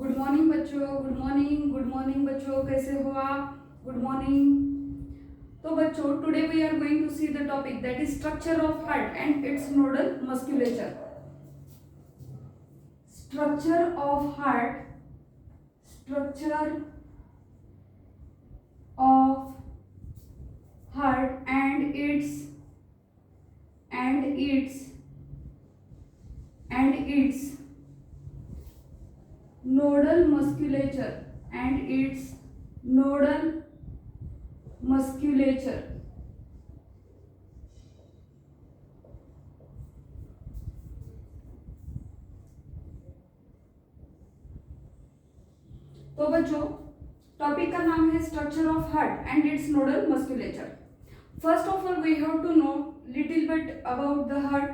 Good morning बच्चों, good morning बच्चों, कैसे हो आप? Good morning. तो बच्चों, today we are going to see the topic that is structure of heart and its nodal musculature. Structure of heart, structure of heart and its nodal musculature and its nodal musculature। तो बच्चों, topic का नाम है structure of heart and its nodal musculature. First of all we have to know little bit about the heart.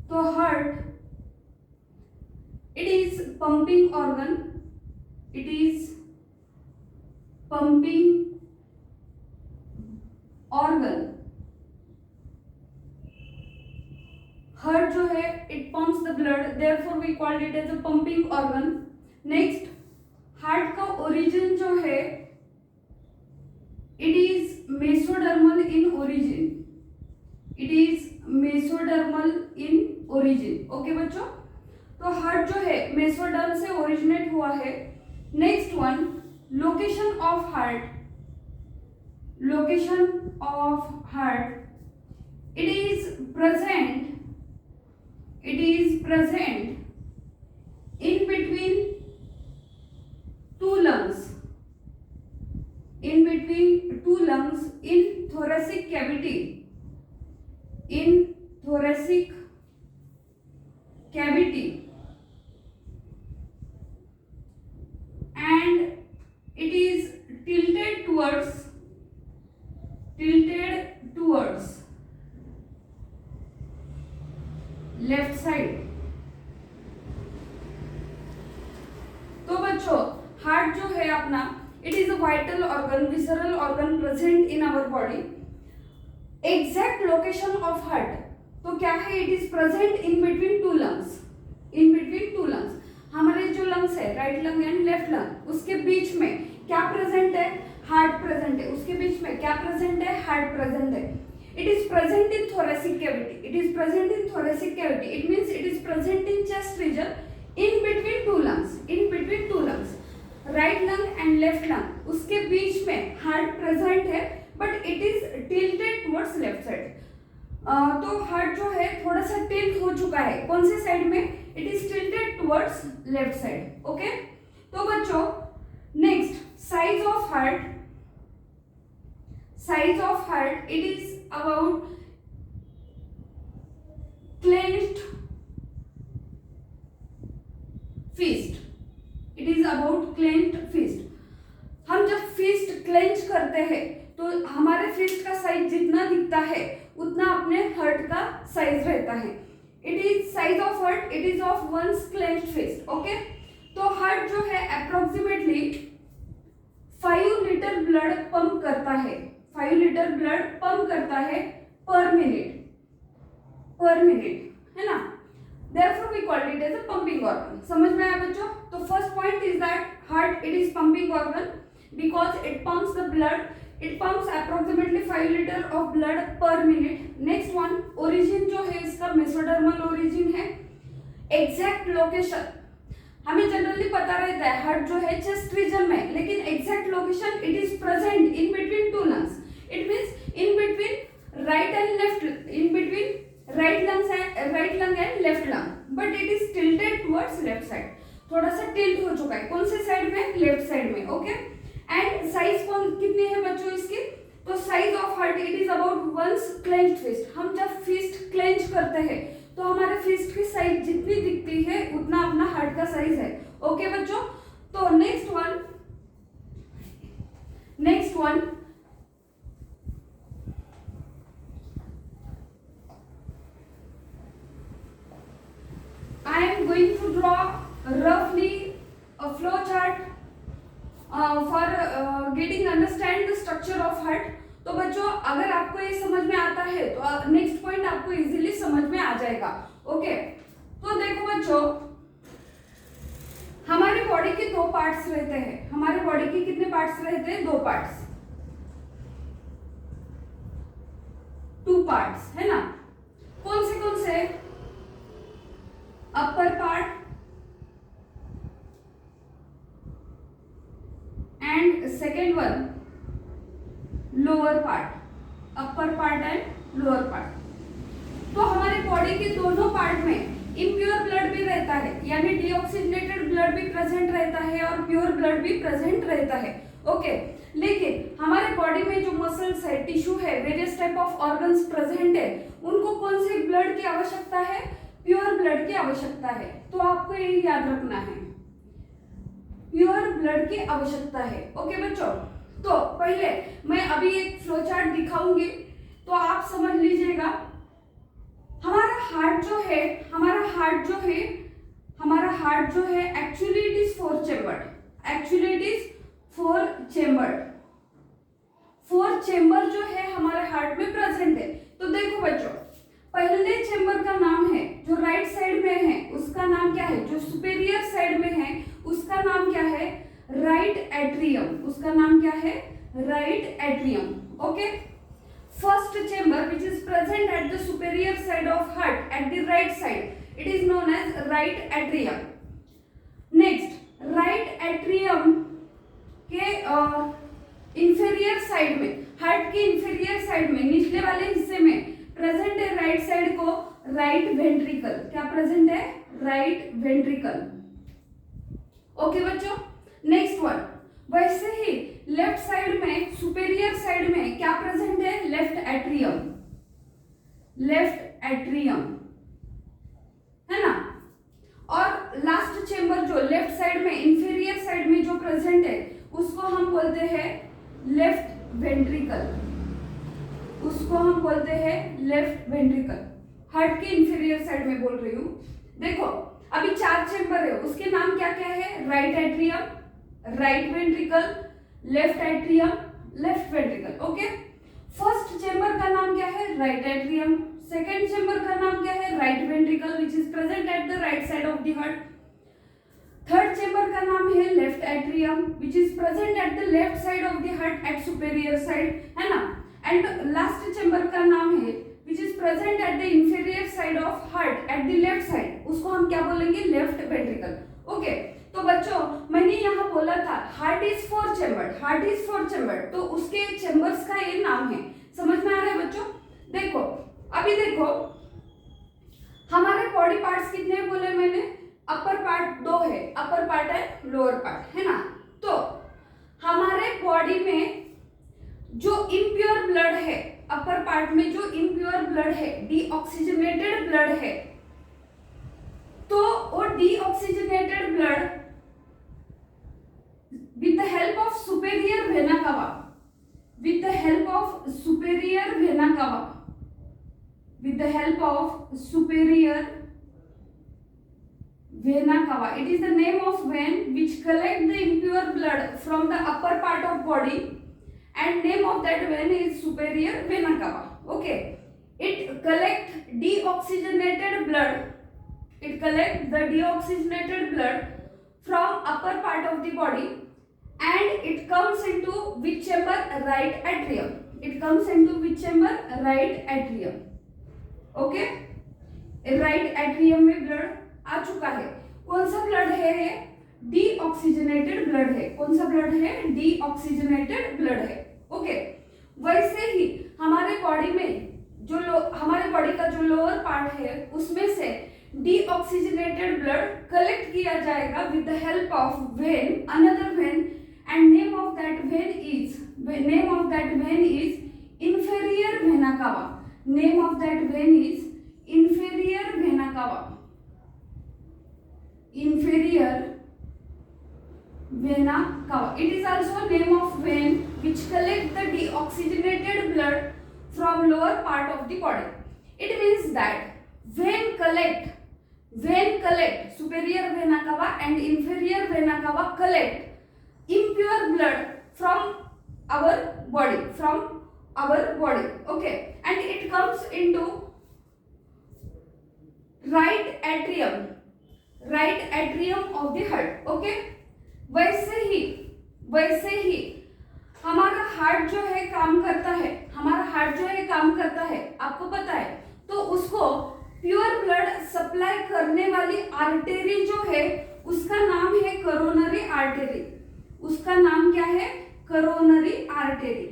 तो heart, it is pumping organ, it is pumping organ। Heart जो है it pumps the blood, therefore we called it as a pumping organ। Next, heart का origin जो है it is mesodermal in origin, it is mesodermal in origin। Okay बच्चों, तो heart जो है mesoderm से ओरिजिनेट हुआ है। Next one, location of heart, location of heart, it is present in between two lungs, in thoracic cavity, and it is tilted towards left side। तो बच्चों, heart जो है अपना, it is a vital organ, visceral organ present in our body. Exact location of heart तो क्या है? It is present in between two lungs, हमारे जो लंग्स है right lung and left lung, उसके बीच में क्या प्रेजेंट है? हार्ट प्रेजेंट है। उसके बीच में क्या प्रेजेंट है? हार्ट प्रेजेंट है। It is present in thoracic cavity, it means it is present in chest region in between two lungs, right lung and left lung, उसके बीच में हार्ट प्रेजेंट है but it is tilted towards left side. तो heart जो है थोड़ा सा tilt हो चुका है, कौन से साइड में? It is tilted towards left side. Okay, तो बच्चों, next, size of heart, it is about clenched fist, हम जब फिस्ट क्लेंच करते हैं तो हमारे फिस्ट का साइज जितना दिखता है उतना अपने हार्ट का साइज रहता है। It is size of heart, it is of once clenched fist. Okay, तो हार्ट जो है अप्रोक्सीमेटली 5 लीटर ब्लड पंप करता है, पर मिनट, है ना? Therefore we called it as a pumping organ। समझ में आया बच्चों? तो first point is that heart it is pumping organ because it pumps the blood, it pumps approximately 5 liter of blood per minute। Next one, origin जो है इसका mesodermal origin है। Exact location हमें जनरली पता रहता है हार्ट जो है चेस्ट रीजन में, लेकिन exact location it is present in between two lungs, it means in between right lung and left lung, but it is tilted towards left side, थोड़ा सा टिल्ट हो चुका है। कौन से साइड में? लेफ्ट साइड में। ओके, एंड साइज कितनी है बच्चों इसकी? तो size of heart it is about once clenched fist. हम जब फिस्ट क्लेंच करते हैं तो हमारे फिस्ट की साइज जितनी दिखती है उतना अपना हार्ट का साइज है। ओके बच्चों, तो next one, I am going to draw roughly a flow chart for getting understand the structure of heart। तो बच्चों, अगर आपको ये समझ में आता है तो नेक्स्ट पॉइंट आपको इजीली समझ में आ जाएगा। ओके, तो देखो बच्चों, हमारी बॉडी के दो पार्ट्स रहते हैं। हमारे बॉडी के कितने पार्ट्स रहते हैं? दो पार्ट्स, टू पार्ट्स, है ना। कौन से? Upper part and second one lower part, upper part and lower part. तो हमारे बॉडी के दोनों पार्ट में इम्प्योर ब्लड भी रहता है, यानी डीऑक्सीजनेटेड ब्लड भी प्रेजेंट रहता है और प्योर ब्लड भी प्रेजेंट रहता है। ओके, लेकिन हमारे बॉडी में जो मसल्स है, टिश्यू है, various type of organs present है, उनको कौन से ब्लड की आवश्यकता है? प्योर ब्लड की आवश्यकता है। तो आपको ये याद रखना है, प्योर ब्लड की आवश्यकता है। ओके बच्चों, तो पहले मैं अभी एक फ्लो चार्ट दिखाऊंगी, तो आप समझ लीजिएगा। हमारा हार्ट जो है actually it is four chamber जो है हमारे हार्ट में प्रेजेंट है। तो देखो बच्चों, पहले चेम्बर का नाम है जो राइट साइड में है, उसका नाम क्या है? जो सुपेरियर साइड में है उसका नाम क्या है? Right atrium. उसका नाम क्या है? Right atrium. Okay, first chamber which is present at the superior side of heart at the right side, it is known as right atrium. Next, right atrium के inferior side में, heart के inferior side में, निचले वाले हिस्से में present है right side को right ventricle। क्या present है? right ventricle। ओके बच्चों, नेक्स्ट वन, वैसे ही लेफ्ट साइड में, सुपेरियर साइड में क्या प्रेजेंट है? लेफ्ट एट्रियम, है ना। और लास्ट चेम्बर जो लेफ्ट साइड में, इंफीरियर साइड में जो प्रेजेंट है, उसको हम बोलते हैं लेफ्ट वेंट्रिकल। हार्ट के इंफीरियर साइड में बोल रही हूं। देखो, अभी 4 चेम्बर है, उसके नाम क्या क्या है? Right atrium, right ventricle, left atrium, left ventricle. Okay, first chamber का नाम क्या है? Right atrium. सेकेंड चेम्बर का नाम क्या है? Right ventricle which is present at the right side of the heart. Third chamber का नाम है left atrium which is present at the left side of the heart at superior side, है ना। And last chamber का नाम है which is present at the inferior side of heart at the left side, उसको हम क्या बोलेंगे? Left ventricle. Okay, तो बच्चों मैंने यहाँ बोला था हार्ट इज फोर चेम्बर, तो उसके चेम्बर्स का ये नाम है। समझ में आ रहा है बच्चों? देखो, अभी देखो, हमारे बॉडी पार्ट्स कितने बोले मैंने? अपर पार्ट 2 है, अपर पार्ट है, लोअर पार्ट, है ना। तो हमारे बॉडी में जो इम्प्योर ब्लड है, अपर पार्ट में जो इम्प्योर ब्लड है, डीऑक्सीजनेटेड ब्लड है, तो वो deoxygenated blood with the help of superior vena cava, with the help of superior vena cava, with the help of superior vena cava, it is the name of vein which collect the impure blood from the upper part of body, and name of that vein is superior vena cava. Okay, it collect deoxygenated blood, it collect the deoxygenated blood from upper part of the body, and it comes into which chamber? Right atrium. It comes into which chamber? Right atrium. Okay, right atrium में blood आ चुका है। कौन सा blood है? Deoxygenated blood है। कौन सा blood है? डीऑक्सीजनेटेड ब्लड है। ओके, वैसे ही हमारे बॉडी में जो हमारे बॉडी का जो लोअर पार्ट है, उसमें से डीऑक्सीजनेटेड ब्लड कलेक्ट किया जाएगा with the help of when, another when, and name of that vein is inferior vena cava. Name of that vein is inferior vena cava. Inferior vena cava. It is also name of vein which collect the deoxygenated blood from lower part of the body. It means that vein collect superior vena cava and inferior vena cava collect impure blood from our body, okay, and it comes into right atrium of the heart. Okay, वैसे ही हमारा heart जो है काम करता है, आपको पता है। तो उसको प्योर ब्लड सप्लाई करने वाली आर्टरी जो है उसका नाम है करोनरी आर्टरी। उसका नाम क्या है? Coronary artery.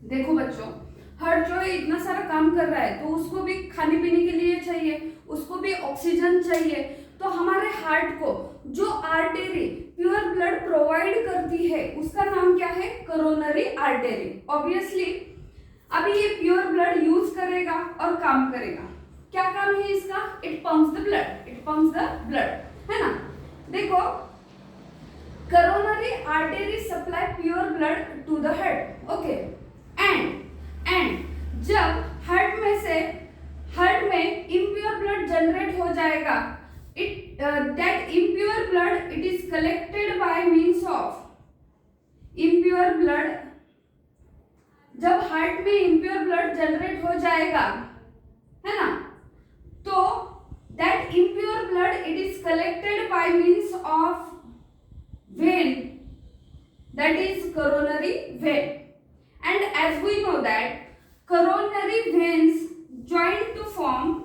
देखो बच्चों, हार्ट जो है इतना सारा काम कर रहा है तो उसको भी खाने पीने के लिए चाहिए, उसको भी ऑक्सीजन चाहिए। तो हमारे हार्ट को जो आर्टरी प्योर ब्लड प्रोवाइड करती है उसका नाम क्या है? Coronary artery. ऑब्वियसली अभी ये प्योर ब्लड यूज करेगा और काम करेगा। क्या काम है इसका? इट पंप्स द ब्लड, है ना। देखो, coronary artery supply pure blood to the heart. Okay, and जब हार्ट में इम्प्योर ब्लड जनरेट हो जाएगा, that impure blood it is collected by means of impure blood. जब हार्ट में इम्प्योर ब्लड जनरेट हो जाएगा, है ना, तो that impure blood it is collected by means of vein, that is coronary vein. And as we know that coronary veins join to form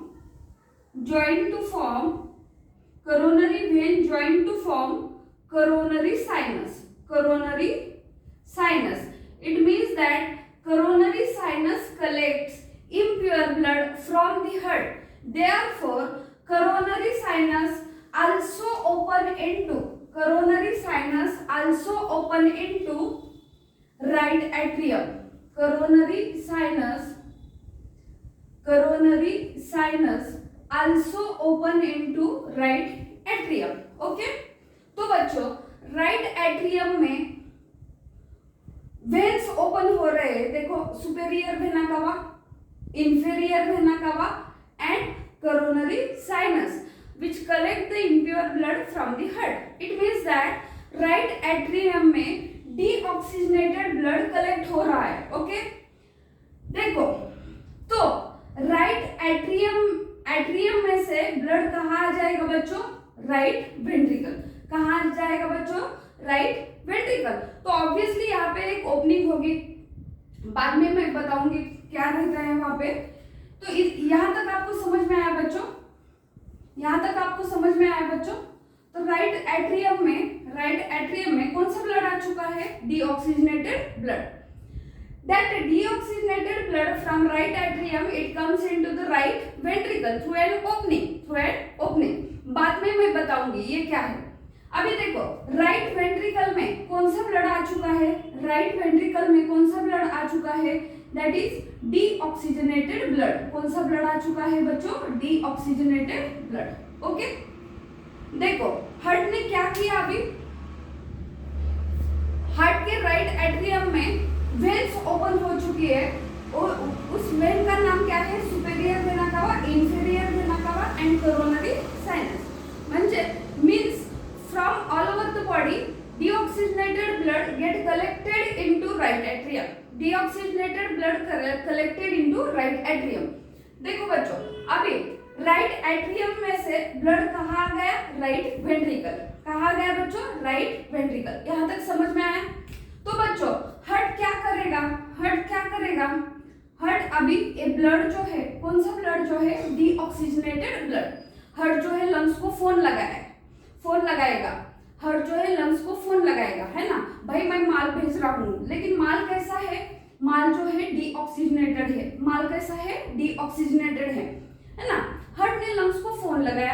coronary sinus. It means that coronary sinus collects impure blood from the heart. Therefore coronary sinus also open into right atrium. Coronary sinus also open into right atrium. Okay, तो बच्चों right atrium में veins open हो रहे हैं। देखो, superior vena cava, inferior vena cava and coronary sinus which collect the impure blood from the heart. It means that right atrium में deoxygenated blood collect हो रहा है। ओके, देखो, तो राइट एट्रियम में से ब्लड कहाँ आ जाएगा बच्चों? Right ventricle. कहाँ आ जाएगा बच्चों? Right ventricle. तो ऑब्वियसली यहाँ पे एक ओपनिंग होगी, बाद में मैं बताऊंगी क्या रहता है वहां पे। तो यहाँ तक आपको समझ में आया बच्चों? तो राइट एट्रियम में कौन सा ब्लड आ चुका है? Deoxygenated blood. That deoxygenated blood from right atrium it comes into the right ventricle through an opening. बाद में मैं बताऊंगी ये क्या है। अभी देखो, राइट वेंट्रिकल में कौन सा ब्लड आ चुका है? That is deoxygenated blood. कौन सा ब्लड आ चुका है बच्चों? Deoxygenated blood. ओके, देखो हार्ट ने क्या किया? अभी हार्ट के राइट एट्रियम में वेन्स ओपन हो चुकी है और उस वेन का नाम क्या है? Superior vena cava, inferior vena cava and coronary sinus. म्हणजे means from all over the body deoxygenated blood get collected into right atrium. देखो बच्चों, अभी राइट एट्रियम में से ब्लड कहाँ आ गया? Right ventricle. कहाँ गया बच्चों? Right ventricle. यहाँ तक समझ में आया? तो बच्चों हार्ट क्या करेगा? हार्ट अभी ये ब्लड जो है, कौन सा ब्लड जो है? Deoxygenated blood. हार्ट जो है लंग्स को फोन लगाएगा। हार्ट जो है लंग्स को फोन लगाएगा, है ना, भाई मैं माल भेज रहा हूँ। लेकिन माल कैसा है? माल जो है डीऑक्सीजनेटेड है। माल कैसा है? डीऑक्सीजनेटेड है ना। हार्ट ने लंग्स को फोन लगाया,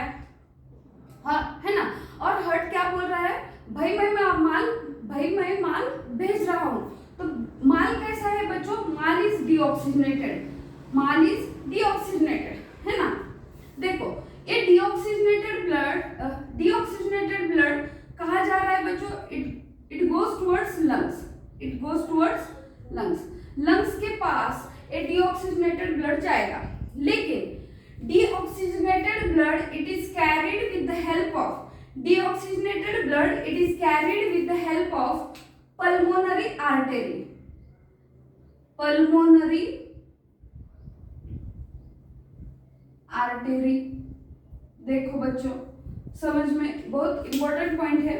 हाँ, है ना। और हार्ट क्या बोल रहा है? भाई मैं माल भेज रहा हूँ। तो माल कैसा है बच्चों? माल इज डीऑक्सीजनेटेड, है ना। देखो, ये डीऑक्सीजनेटेड ब्लड कहाँ जा रहा है बच्चों? It goes towards lungs. Lungs के पास ये डीऑक्सीजनेटेड ब्लड जाएगा, लेकिन deoxygenated blood it is carried with the help of pulmonary artery देखो बच्चों, समझ में बहुत इंपॉर्टेंट पॉइंट है।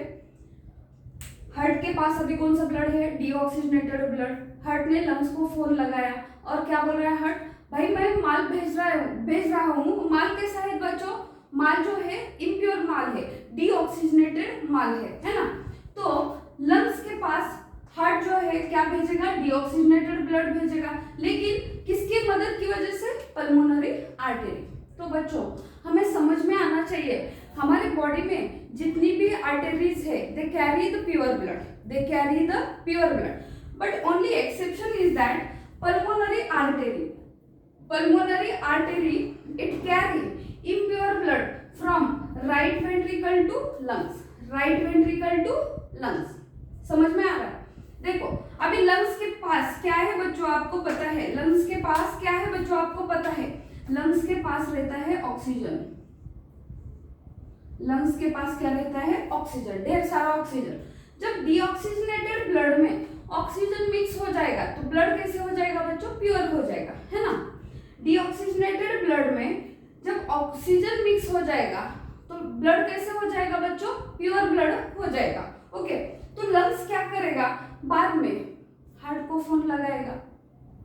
हार्ट के पास अभी कौन सा ब्लड है? Deoxygenated blood. हार्ट ने लंग्स को फोन लगाया और क्या बोल रहा है हार्ट? भाई मैं माल भेज रहा हूँ। माल कैसा है बच्चों? माल जो है इम्प्योर माल है, डीऑक्सीजनेटेड माल है ना। तो लंग्स के पास हार्ट जो है क्या भेजेगा? डीऑक्सीजनेटेड ब्लड भेजेगा, लेकिन किसकी मदद की वजह से? Pulmonary artery. तो बच्चों हमें समझ में आना चाहिए, हमारे बॉडी में जितनी भी आर्टरीज है they carry the pure blood, they carry the pure blood, but only exception is that pulmonary artery it carry impure blood from right ventricle to lungs, right ventricle to lungs। समझ में आ रहा है? देखो अभी lungs के पास क्या है बच्चों? आपको पता है लंग्स के पास क्या है बच्चों? आपको पता है लंग्स के पास रहता है ऑक्सीजन। लंग्स के पास क्या रहता है? ऑक्सीजन, ढेर सारा ऑक्सीजन। जब डीऑक्सीजनेटेड ब्लड में ऑक्सीजन मिक्स हो जाएगा तो ब्लड कैसे हो जाएगा बच्चों? प्योर हो जाएगा, है ना। डीऑक्सीजनेटेड ब्लड में जब ऑक्सीजन मिक्स हो जाएगा तो ब्लड कैसे हो जाएगा बच्चों? प्योर ब्लड हो जाएगा। ओके, तो लंग्स क्या करेगा? बाद में हार्ट को फोन लगाएगा,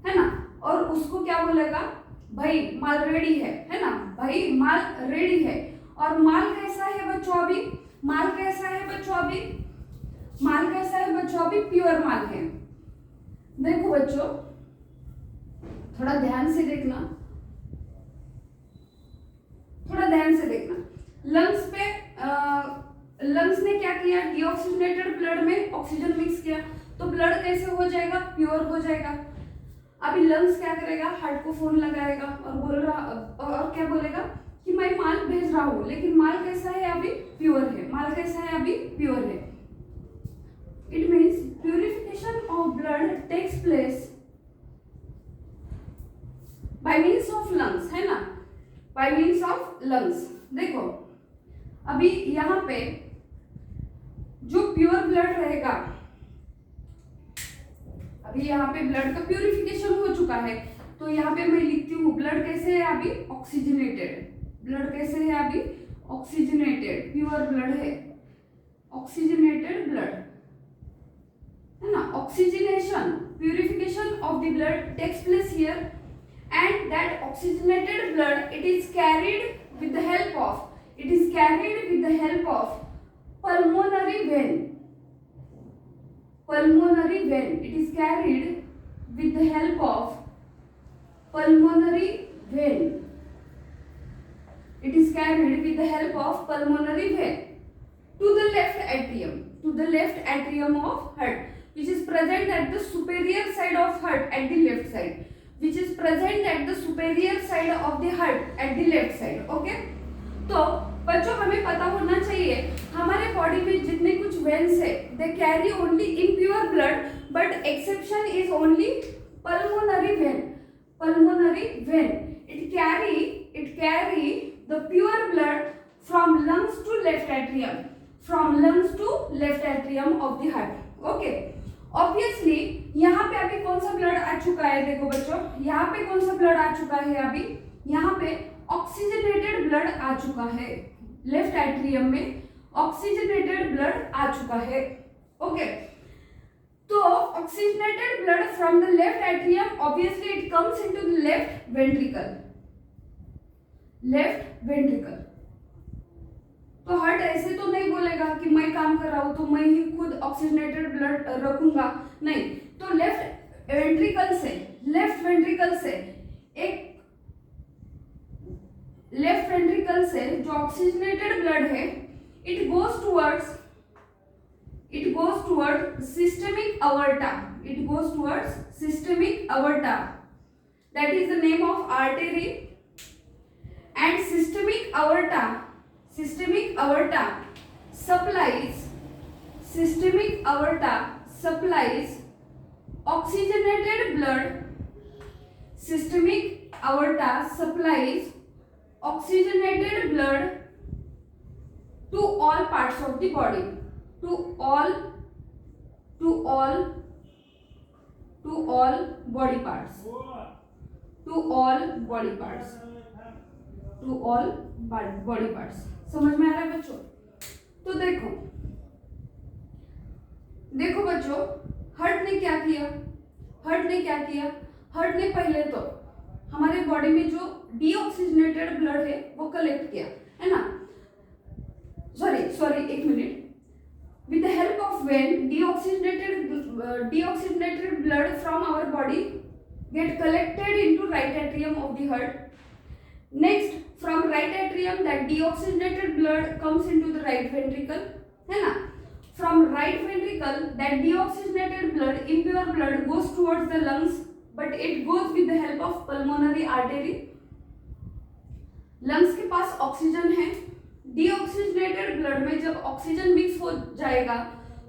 है ना, और उसको क्या बोलेगा? भाई माल रेडी है ना, भाई माल रेडी है। और माल कैसा है बच्चों अभी? माल कैसा है बच्चों अभी? माल कैसा है बच्चों अभी? प्योर माल है। देखो बच्चों थोड़ा ध्यान से देखना, थोड़ा ध्यान से देखना। लंग्स पे लंग्स ने क्या किया? डीऑक्सीजनेटेड ब्लड में ऑक्सीजन मिक्स किया, तो ब्लड कैसे हो जाएगा? प्योर हो जाएगा। अभी लंग्स क्या करेगा? हार्ट को फोन लगाएगा और क्या बोलेगा कि मैं माल भेज रहा हूँ, लेकिन माल कैसा है अभी? प्योर है। माल कैसा है अभी? प्योर है। It means purification of blood takes place by means of lungs, है ना, बाय मीन्स ऑफ लंग्स। देखो अभी यहाँ पे जो प्योर ब्लड रहेगा, अभी यहाँ पे ब्लड का प्यूरिफिकेशन हो चुका है, तो यहाँ पे मैं लिखती हूँ ब्लड कैसे है अभी? ऑक्सीजनेटेड। ब्लड कैसे है अभी? ऑक्सीजनेटेड, प्योर ब्लड है, ऑक्सीजनेटेड ब्लड, है ना। Oxygenation, purification of the blood takes place here, and that oxygenated blood it is carried with the help of pulmonary vein. It is carried with the help of pulmonary vein. It is carried with the help of pulmonary vein to the left atrium of heart, which is present at the superior side of heart at the left side. Which is present at the superior side of the heart at the left side. Okay? तो बच्चों हमें पता होना चाहिए हमारे body में जितने कुछ वेन्स है they carry only impure blood, but exception is only pulmonary vein. It carry the pure blood from lungs to left atrium of the heart. Okay? Obviously यहाँ पे अभी कौन सा ब्लड आ चुका है? देखो बच्चों यहाँ पे कौन सा ब्लड आ चुका है? अभी यहाँ पे ऑक्सीजनेटेड ब्लड आ चुका है, लेफ्ट एट्रियम में ऑक्सीजनेटेड ब्लड आ चुका है। ओके, तो oxygenated blood from the left atrium obviously it comes into the left ventricle. तो हार्ट ऐसे तो नहीं बोलेगा कि मैं काम कर रहा हूं तो मैं ही खुद ऑक्सीजनेटेड ब्लड रखूंगा, नहीं। तो लेफ्ट वेंट्रिकल से जो ऑक्सीजनेटेड ब्लड है it goes towards systemic अवर्टा, that is the name of artery, and systemic aorta supplies oxygenated blood. Systemic aorta supplies oxygenated blood to all parts of the body, to all body parts. To all body parts. समझ में आ रहा है बच्चों? तो देखो बच्चों, heart ने क्या किया? हार्ट ने पहले तो हमारे बॉडी में जो डीऑक्सीजनेटेड ब्लड है वो कलेक्ट किया, है ना? सॉरी एक minute. With the help of vein, deoxygenated blood from our body get collected into right atrium of the heart. Next, from right atrium, that deoxygenated blood comes into the right ventricle, है ना? From right ventricle, that deoxygenated blood, impure blood, goes towards the lungs, but it goes with the help of pulmonary artery. Lungs के पास oxygen है। Deoxygenated blood में जब oxygen mix हो जाएगा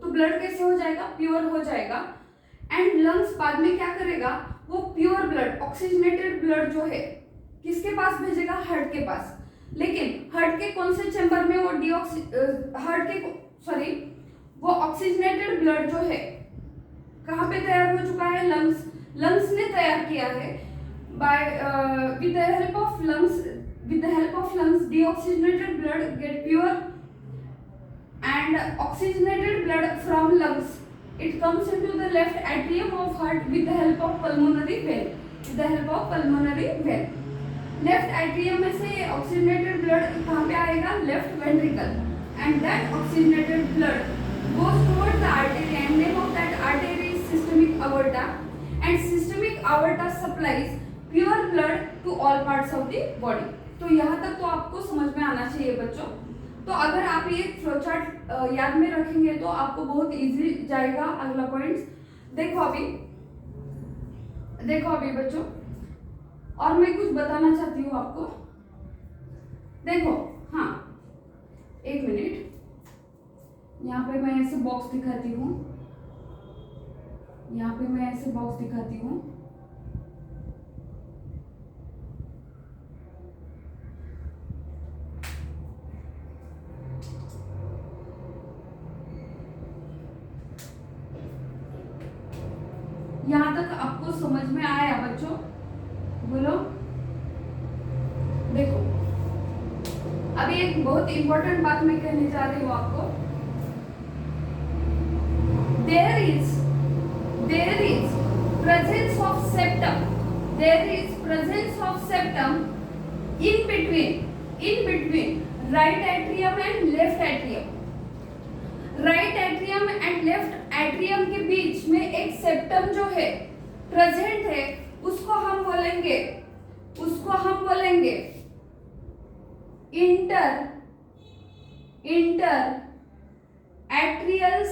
तो blood कैसे हो जाएगा? प्योर हो जाएगा। एंड लंग्स बाद में क्या करेगा? वो प्योर ब्लड, ऑक्सीजनेटेड ब्लड जो है किसके पास भेजेगा? हार्ट के पास। लेकिन हार्ट के कौन से चैम्बर में वो वो ऑक्सीजनेटेड ब्लड जो है कहाँ पे तैयार हो चुका है? लंग्स ने तैयार किया है। By with the help of lungs, deoxygenated blood get pure and oxygenated blood from lungs, it comes into the left atrium of heart with the help of pulmonary vein. Left atrium में से oxygenated blood कहाँ पे आएगा? Left ventricle, and that oxygenated blood goes towards the artery, and name of that artery is systemic aorta, and systemic aorta supplies pure blood to all parts of the body. तो यहाँ तक तो आपको समझ में आना चाहिए बच्चों। तो अगर आप ये फ्लोचार्ट याद में रखेंगे तो आपको बहुत इजी जाएगा अगला पॉइंट्स। देखो अभी बच्चों, और मैं कुछ बताना चाहती हूँ आपको। देखो, हाँ एक मिनट, यहाँ पे मैं ऐसे बॉक्स दिखाती हूँ। यहाँ तक आपको समझ में आया बच्चों? बोलो। देखो, अभी एक बहुत इंपॉर्टेंट बात मैं कहने जा रही हूँ आपको। There is presence of septum. In between right atrium and left atrium. Right atrium and left atrium के बीच में एक सेप्टम जो है प्रेजेंट है, उसको हम बोलेंगे इंटर एट्रियल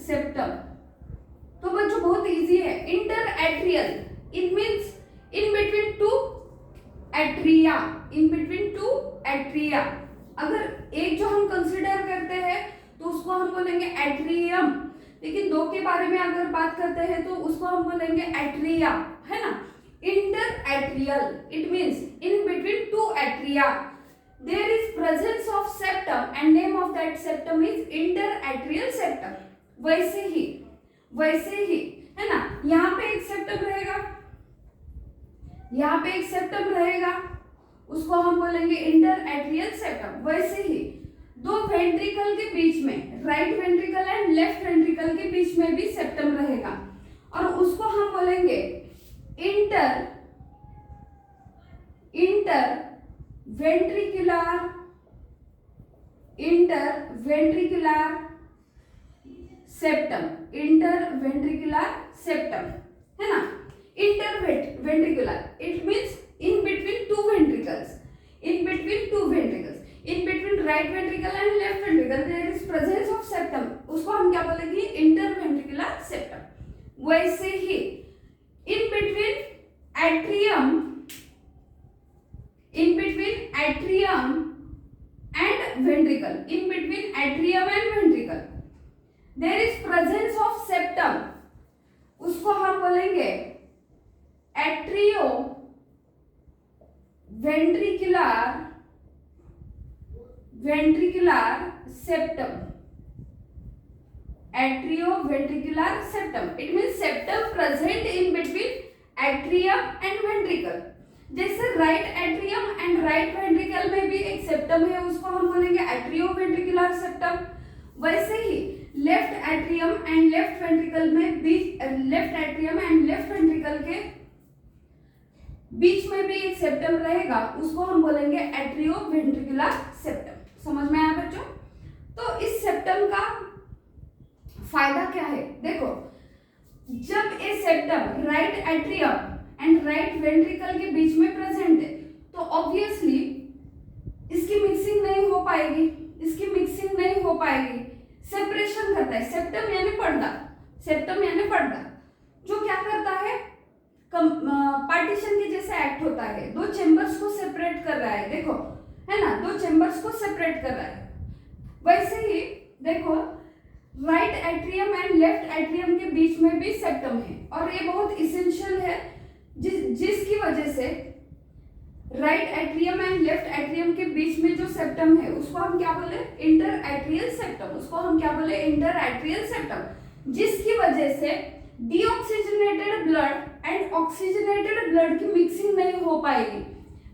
सेप्टम। तो बच्चों बहुत इजी है। Inter atrial, it means in between two atria. अगर एक जो हम कंसीडर करते हैं तो उसको हम बोलेंगे एट्रियम, लेकिन दो के बारे में अगर बात करते हैं तो उसको हम बोलेंगे एट्रिया, है ना? Inter atrial, it means in between two atria there is presence of septum and name of that septum is inter atrial septum. वैसे ही है ना, यहाँ पे एक सेप्टम रहेगा, उसको हम बोलेंगे इंटर एट्रियल सेप्टम। वैसे ही दो वेंट्रिकल के बीच में, right ventricle and left ventricle के बीच में भी सेप्टम रहेगा, और उसको हम बोलेंगे इंटर वेंट्रिकुलर सेप्टम, है ना? Inter ventricular, it means in between two ventricles, in between right ventricle and left ventricle there is presence of septum, उसको हम क्या बोलेंगे? interventricular septum। वैसे ही in between atrium and ventricle, there is presence of septum, उसको हम बोलेंगे ventricular septum, atrioventricular septum, it means septum present in between atrium and ventricle। Ventricle, जैसे right atrium and right ventricle में भी एक septum है, उसको हम बोलेंगे एट्रियोवेंट्रिकुलर सेप्टम। वैसे ही left atrium and left ventricle में भी, left atrium and left ventricle के बीच में भी एक सेप्टम रहेगा, उसको हम बोलेंगे एट्रियोवेंट्रिकुलर सेप्टम। समझ में आया बच्चों? तो इस सेप्टम का फायदा क्या है? देखो, जब ये septum right atrium and right ventricle के बीच में प्रेजेंट है तो ऑब्वियसली इसकी मिक्सिंग नहीं हो पाएगी, इसकी मिक्सिंग नहीं हो पाएगी, सेपरेशन करता है। सेप्टम यानी पर्दा, सेप्टम यानी पर्दा जो क्या करता है, पार्टीशन के जैसे एक्ट होता है, दो चेंबर्स को सेपरेट कर रहा है, देखो है ना, दो चेंबर्स को सेपरेट कर रहा है। वैसे ही देखो right atrium and left atrium के बीच में भी सेप्टम है और ये बहुत इसेंशियल है, जिसकी वजह से right atrium and left atrium के बीच में जो सेप्टम है उसको हम क्या बोले, इंटर एट्रियल सेप्टम, उसको हम क्या बोले, इंटर एट्रियल सेप्टम, जिसकी वजह से deoxygenated blood and oxygenated blood की मिक्सिंग नहीं हो पाएगी,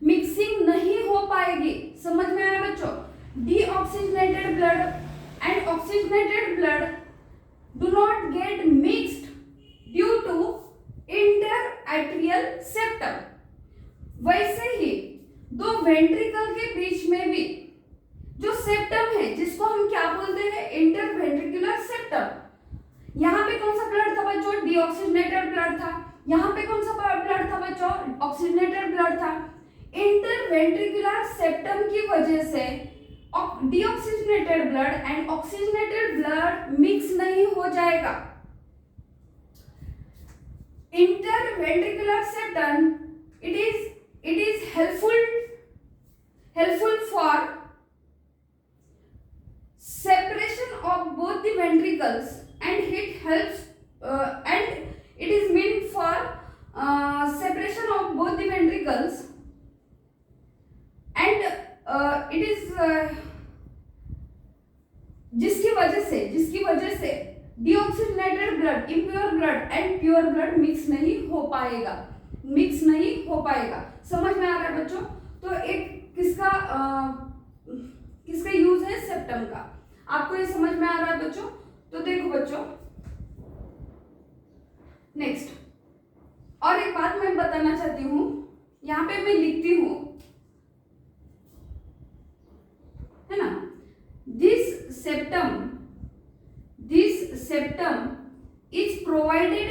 मिक्सिंग नहीं हो पाएगी। समझ में आया बच्चों? Deoxygenated blood and oxygenated blood do not get mixed due to interatrial septum। वैसे ही दो वेंट्रिकल के बीच में भी जो सेप्टम है, जिसको हम क्या बोलते हैं, इंटरवेंट्रिकुलर सेप्टम। यहाँ पे कौन सा ब्लड था बच्चों? डीऑक्सीजनेटेड ब्लड था। यहाँ पे कौन सा ब्लड था बच्चों? ऑक्सीजनेटेड ब्लड था। इंटरवेंट्रिकुलर सेप्टम की वजह से deoxygenated blood and oxygenated blood mix नहीं हो जाएगा। Interventricular septum it is helpful for separation of both the ventricles and it helps and it is meant for separation of both the ventricles and it is जिसकी वजह से deoxygenated blood, impure blood and pure blood mix नहीं हो पाएगा, mix नहीं हो पाएगा। समझ में आ रहा है बच्चों? तो एक किसका यूज है, सेप्टम का। आपको ये समझ में आ रहा है बच्चों? तो देखो बच्चों, नेक्स्ट और एक बात मैं बताना चाहती हूँ, यहाँ पे मैं लिखती हूँ, है ना, this septum is provided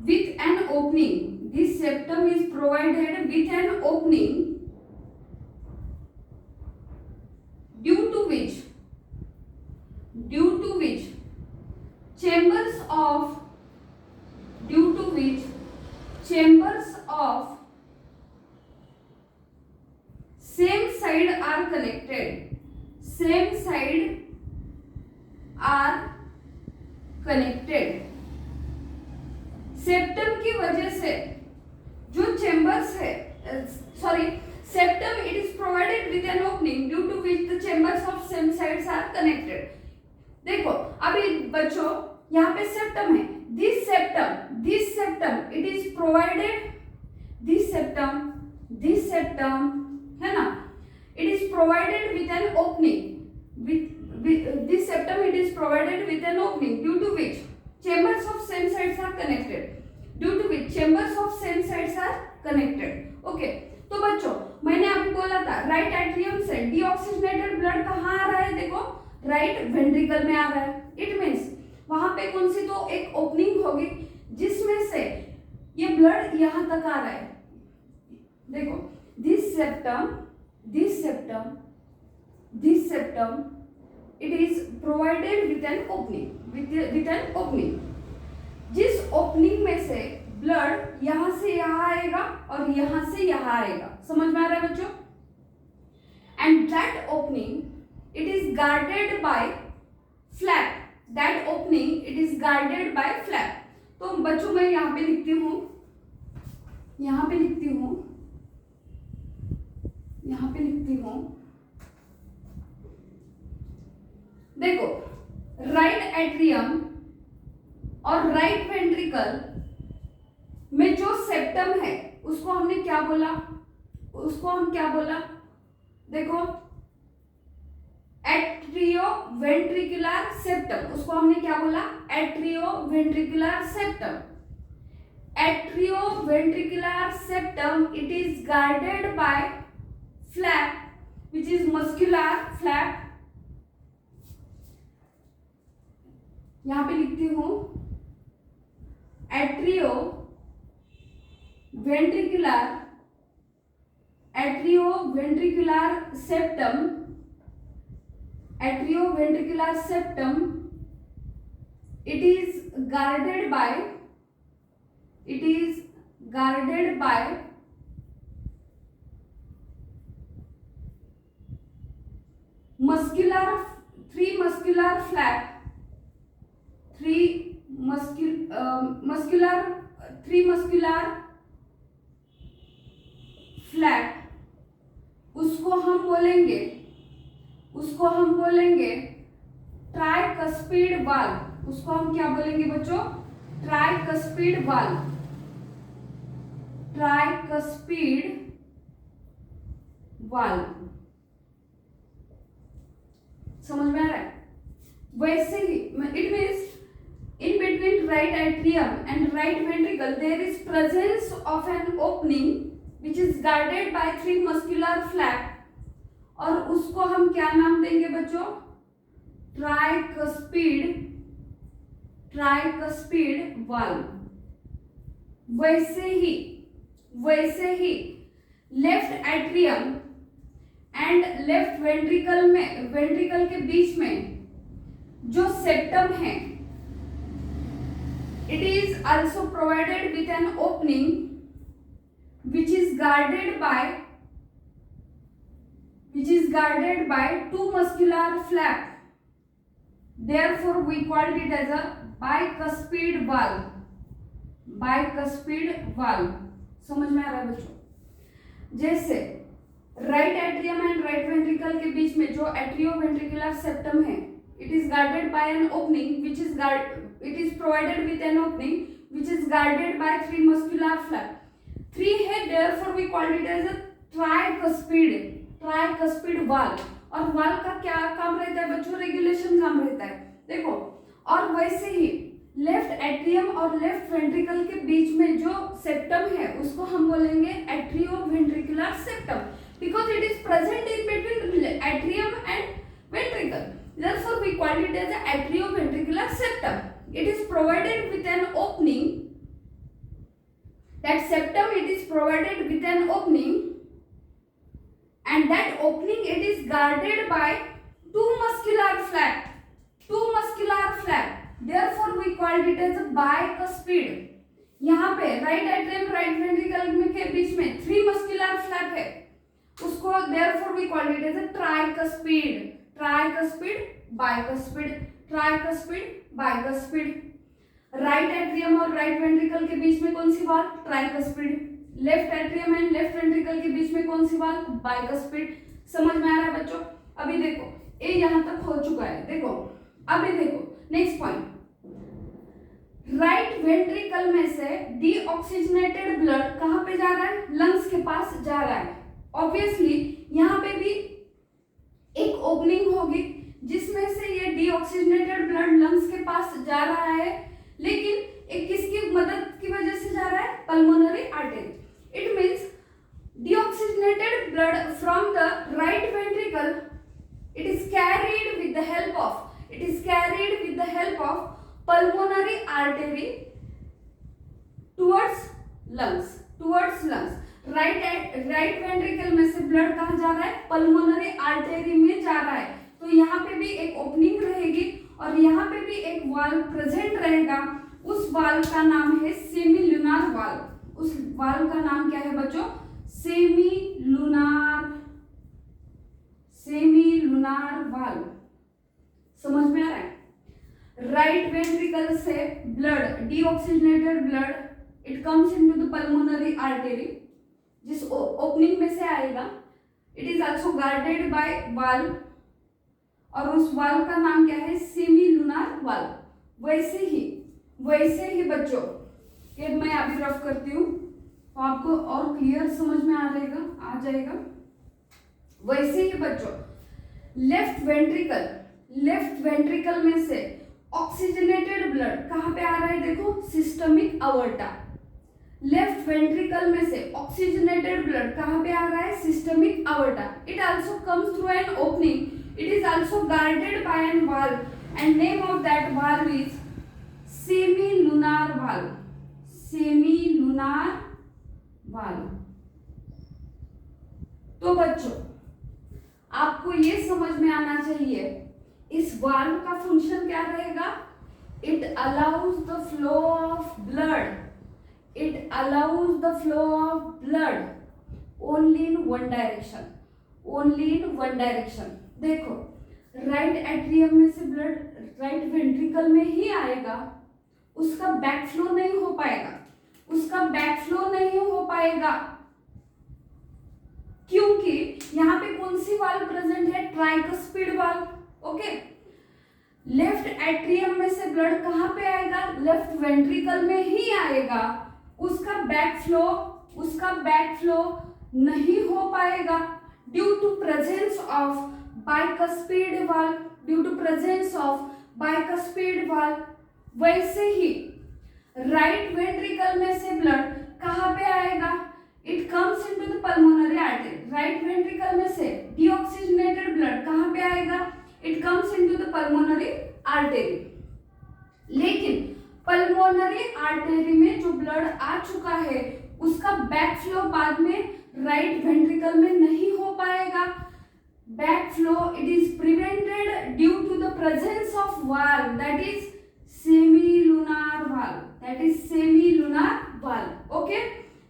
with an opening. This septum is provided with an opening due to which chambers of same side are connected, septum की वजह से जो चेंबर्स है, septum it is provided with an opening due to which the chambers of same sides are connected. देखो अभी बच्चों यहाँ पे सेप्टम है, this septum it is provided, this septum है ना, it is provided with an opening, with this septum it is provided with an opening due to which chambers of same sides are connected, okay। तो बच्चों मैंने अभी बोला था right atrium से deoxygenated blood कहाँ आ रहा है, देखो राइट वेंट्रिकल में आ रहा है। इट मींस वहां पे कौन सी तो एक ओपनिंग होगी जिसमें से ये ब्लड यहाँ तक आ रहा है। देखो this septum it is provided with an opening, जिस ओपनिंग में से ब्लड यहां से यहां आएगा और यहां से यहां आएगा। समझ में आ रहा है बच्चों? And that opening it is guarded by flap, that opening it is guarded by flap. तो बच्चों मैं यहाँ पे लिखती हूँ, यहाँ पे लिखती हूँ, देखो राइट एट्रियम और राइट वेंट्रिकल में जो सेप्टम है उसको हमने क्या बोला, उसको हम क्या बोला, देखो एट्रियो वेंट्रिकुलर सेप्टम, उसको हमने क्या बोला, atrio ventricular septum. Atrio ventricular septum, it is guarded by flap which is muscular flap. यहां पे लिखती हूं atrio ventricular septum, atrioventricular septum, it is guarded by three muscular flap, उसको हम बोलेंगे ट्राइकस्पिड वाल्व। उसको हम क्या बोलेंगे बच्चों, ट्राइकस्पिड वाल्व, ट्राइकस्पिड वाल्व। समझ में आ रहा है? वैसे ही it means in between right atrium and right ventricle there is presence of an opening which is guarded by three muscular flap, और उसको हम क्या नाम देंगे बच्चों, ट्राइकस्पिड वाल्व। वैसे ही left atrium and left ventricle के बीच में जो सेप्टम है, it is also provided with an opening which is guarded by two muscular flap, therefore we called it as a bicuspid valve। समझ में आ रहा है बच्चों? जैसे right atrium and right ventricle के बीच में जो एट्रियोवेंट्रिकुलर सेप्टम है, it is guarded by an opening which is provided with an opening which is guarded by three muscular flap। Three है, therefore we called it as a tricuspid valve। और valve का क्या काम रहता है बच्चों, regulation काम रहता है। देखो, और वैसे ही लेफ्ट एट्रियम और लेफ्ट वेंट्रिकल के बीच में जो सेप्टम है उसको हम बोलेंगे atrioventricular septum, because it is present in between atrium and ventricle, therefore we call it as a atrioventricular septum। it is provided with an opening, that septum it is provided with an opening, and that opening it is guarded by two muscular flap, therefore we called it as a bicuspid। यहाँ पे right atrium right ventricle में के बीच में three muscular flap है, उसको therefore we called it as a tricuspid, bicuspid। Right atrium और right ventricle के बीच में कौन सी valve, tricuspid. Left atrium and left ventricle के बीच में कौन सी वाल्व, बाइकस्पिड। समझ में आ रहा है बच्चों? अभी देखो ये यहां तक हो चुका है। देखो अभी देखो नेक्स्ट पॉइंट, राइट वेंट्रिकल में से डीऑक्सीजनेटेड ब्लड कहां पे जा रहा है, लंग्स के पास जा रहा है। ऑब्वियसली यहाँ पे भी एक ओपनिंग होगी जिसमें से ये डीऑक्सीजनेटेड ब्लड लंग्स के पास जा रहा है, लेकिन एक किसकी मदद की वजह से जा रहा है, pulmonary artery. It means deoxygenated blood from the right ventricle it is carried with the help of pulmonary artery towards lungs। Right ventricle में से ब्लड कहाँ जा रहा है, पल्मोनरी आर्टरी में जा रहा है। तो यहाँ पे भी एक ओपनिंग रहेगी और यहाँ पे भी एक वाल्व प्रेजेंट रहेगा। उस वाल्व का नाम है सेमी लूनार वाल्व। उस वाल्व का नाम क्या है बच्चों, सेमी लूनार वाल्व। समझ में आ रहा है? राइट वेंट्रिकल से blood, deoxygenated blood it comes into the pulmonary artery, जिस ओपनिंग में से आएगा। It is also guarded bye valve और उस वाल्व का नाम क्या है, सेमी लूनार वाल्व। वैसे ही वैसे ही बच्चों, ये मैं अभी रफ करती हूँ तो आपको और क्लियर समझ में आ जाएगा। वैसे ही बच्चों, लेफ्ट वेंट्रिकल में से ऑक्सीजनेटेड ब्लड कहाँ पे आ रहा है? देखो, सिस्टमिक अवर्टा। लेफ्ट वेंट्रिकल में से ऑक्सीजनेटेड ब्लड कहाँ पे आ रहा है? Systemic aorta. It also comes through an opening. It is also guarded by an valve and name of that valve is semilunar valve. Semilunar valve. तो बच्चों, आपको ये समझ में आना चाहिए इस वाल्व का फंक्शन क्या रहेगा? It allows the flow of blood. It allows the flow of blood only in one direction. Only in one direction. देखो, राइट एट्रियम में से ब्लड राइट वेंट्रिकल में ही आएगा, उसका बैक फ्लो नहीं हो पाएगा। उसका बैक फ्लो नहीं हो पाएगा क्योंकि यहाँ पे कौन सी वाल्व प्रेजेंट है? Tricuspid valve. Okay, left atrium में से ब्लड कहाँ पे आएगा? लेफ्ट वेंट्रिकल में ही आएगा। उसका बैक फ्लो नहीं हो पाएगा due to presence of bicuspid valve. वैसे ही राइट वेंट्रिकल में से ब्लड कहाँ पे आएगा? It comes into the pulmonary artery. Right ventricle में से डीऑक्सीजनेटेड ब्लड कहाँ पे आएगा? It comes into the pulmonary artery. लेकिन पल्मोनरी आर्टरी में जो ब्लड आ चुका है उसका बैक फ्लो बाद में राइट वेंट्रिकल में नहीं हो पाएगा। Back flow it is prevented due to the presence of valve that is semilunar valve. Okay,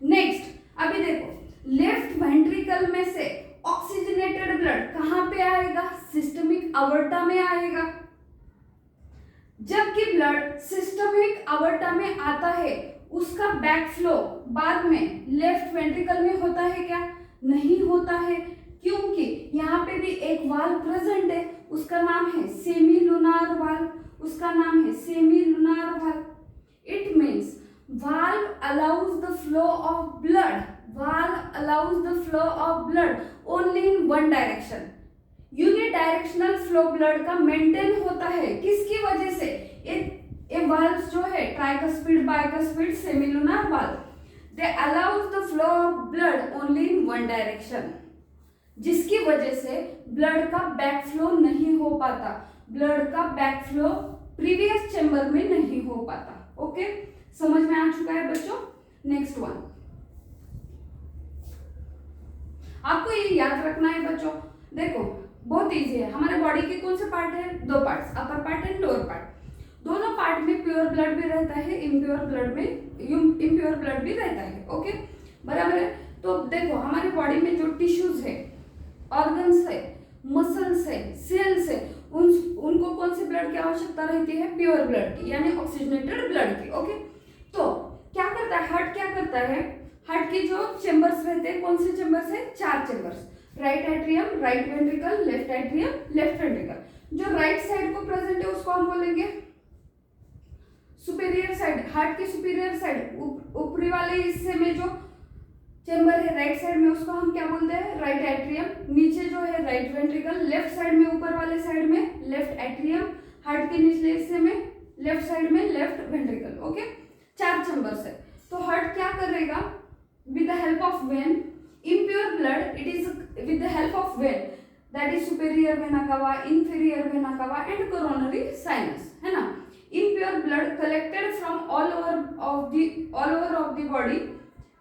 next अभी देखो, लेफ्ट वेंट्रिकल में से ऑक्सीजनेटेड ब्लड कहाँ पे आएगा? सिस्टमिक अवर्टा में आएगा। जबकि ब्लड सिस्टमिक अवर्टा में आता है उसका बैक फ्लो बाद में लेफ्ट वेंट्रिकल में होता है क्या? नहीं होता है, क्योंकि यहाँ पे भी एक वाल्व प्रेजेंट है, उसका नाम है semilunar valve. It means valve allows the flow of blood only in one direction. Unidirectional flow blood का मेंटेन होता है किसकी वजह से? ये वाल्व्स जो है tricuspid, bicuspid, semilunar valve, they allows the flow of blood only in one direction, जिसकी वजह से ब्लड का बैक फ्लो नहीं हो पाता। ब्लड का बैक फ्लो प्रीवियस चेंबर में नहीं हो पाता। ओके, समझ में आ चुका है बच्चों? नेक्स्ट वन, आपको ये याद रखना है बच्चों। देखो, बहुत इजी है। हमारे बॉडी के कौन से पार्ट है? दो parts, upper part and lower part. दोनों पार्ट में प्योर ब्लड भी रहता है, इम्प्योर ब्लड भी रहता है। ओके, बराबर है। तो देखो, हमारे बॉडी में जो टिश्यूज है, ऑर्गन्स है, मसल्स है, सेल्स है, उनको कौन से ब्लड की आवश्यकता रहती है? प्योर ब्लड की, यानी ऑक्सीजनेटेड ब्लड की। ओके, तो क्या करता है हार्ट? क्या करता है? हार्ट के जो चेंबर्स रहते हैं, कौन से चेंबर्स है? 4 chambers, right atrium, right ventricle, left atrium, left ventricle. जो राइट साइड को प्रेजेंट है उसको हम बोलेंगे सुपीरियर साइड। हार्ट के सुपीरियर साइड, ऊपरी वाले हिस्से में जो चेंबर है राइट साइड में, उसको हम क्या बोलते हैं? Right atrium. नीचे जो है राइट वेंट्रिकल, लेफ्ट साइड में, ऊपर वाले साइड में लेफ्ट एट्रियम, हार्ट के निचले हिस्से में लेफ्ट साइड में लेफ्ट वेंट्रिकल। ओके, 4 चेंबर्स है। तो हार्ट क्या करेगा? With the help of when, impure blood, it is with the help of vein, that is superior vena cava, inferior vena cava and coronary sinus, है ना? Impure blood collected from all over of the body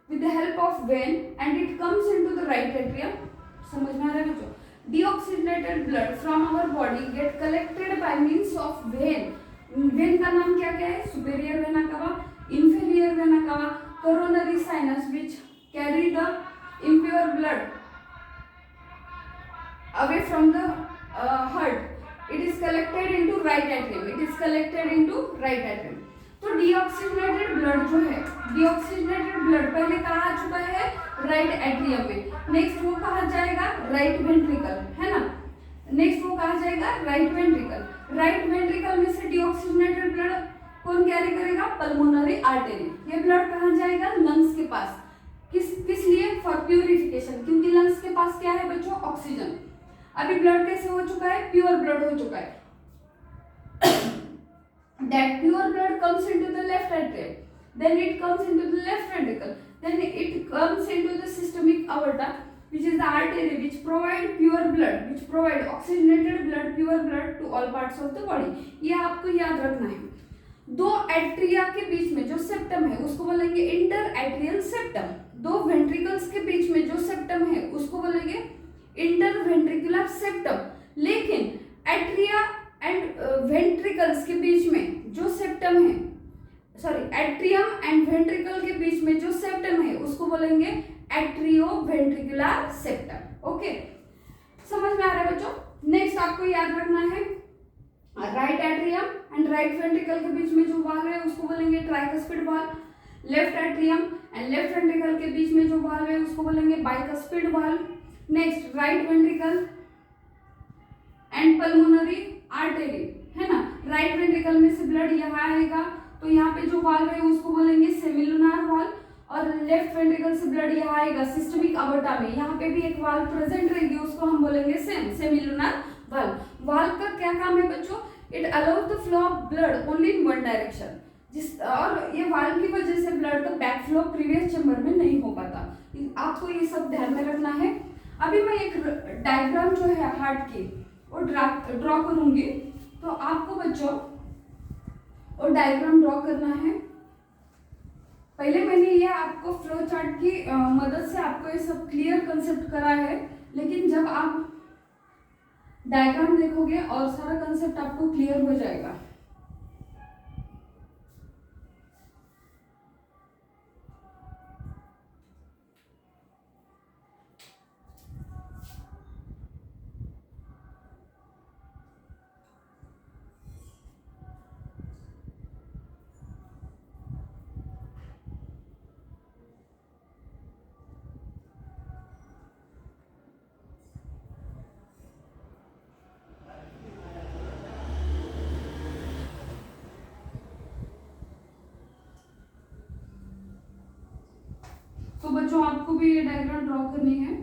with the help of vein and it comes into the right atrium. समझ में आ रहा है बच्चों? Deoxygenated blood from our body get collected by means of vein. vein का नाम क्या क्या है? superior vena cava, inferior vena cava, coronary sinus which carry the impure blood away from the heart. It is collected into right atrium. तो deoxygenated blood जो है, deoxygenated blood पहले कहाँ आ चुका है? राइट एट्रियम में। नेक्स्ट वो कहाँ जाएगा? राइट वेंट्रिकल, है ना? नेक्स्ट वो कहाँ जाएगा? Right ventricle. राइट वेंट्रिकल में से deoxygenated blood कौन कैरी करेगा? Pulmonary artery. ये ब्लड कहाँ जाएगा? लंग्स के पास। किस लिए? फॉर प्यूरिफिकेशन, क्योंकि लंग्स के पास क्या है बच्चों? ऑक्सीजन। अभी ब्लड कैसे हो चुका है? प्योर ब्लड हो चुका है। That pure blood comes into the left atrium, then it comes into the left ventricle, then it comes into the systemic aorta, which is the artery which provide pure blood, which provide oxygenated blood, pure blood to all parts of the body. ये आपको याद रखना है। दो atria के बीच में जो सेप्टम है उसको बोलेंगे इंटर एट्रियल सेप्टम। दो वेंट्रिकल्स के बीच में जो सेप्टम है उसको बोलेंगे इंटर वेंट्रिकुलर सेप्टम। लेकिन एट्रिया एंड वेंट्रिकल्स के बीच में जो सेप्टम है, सॉरी, एट्रियम एंड वेंट्रिकल के बीच में जो सेप्टम है उसको बोलेंगे एट्रियो वेंट्रिकुलर सेप्टम। ओके, समझ में आ रहा है बच्चों? नेक्स्ट आपको याद रखना है right atrium and right ventricle के बीच में जो वाल्व है उसको बोलेंगे tricuspid valve. Left atrium and left ventricle के बीच में जो वाल्व है उसको बोलेंगे bicuspid valve. Next right ventricle and pulmonary artery, है ना। राइट वेंट्रिकल में से ब्लड यहाँ आएगा तो यहाँ पे जो वाल्व है उसको बोलेंगे सेमिलुनार वाल्व, और लेफ्ट वेंट्रिकल से ब्लड यहाँ आएगा सिस्टमिक अबोर्टा में, यहाँ पे भी एक वाल्व प्रेजेंट रहेगी उसको हम बोलेंगे सेमिलुनार वाल्व। वाल्व का क्या काम है बच्चों? It allows the flow of blood only in one direction. और ये वाल्व की वजह से ब्लड का बैक फ्लो प्रीवियस चैम्बर में नहीं हो पाता। आपको ये सब ध्यान में रखना है। अभी मैं एक डायग्राम जो है हार्ट की वो ड्रॉ करूंगी, तो आपको बच्चों वो डायग्राम ड्रॉ करना है। पहले मैंने ये आपको फ्लो चार्ट की मदद से आपको ये सब क्लियर कंसेप्ट करा है, लेकिन जब आप डायग्राम देखोगे और सारा कंसेप्ट आपको क्लियर हो जाएगा। तो बच्चों आपको भी ये डायग्राम ड्रॉ करनी है।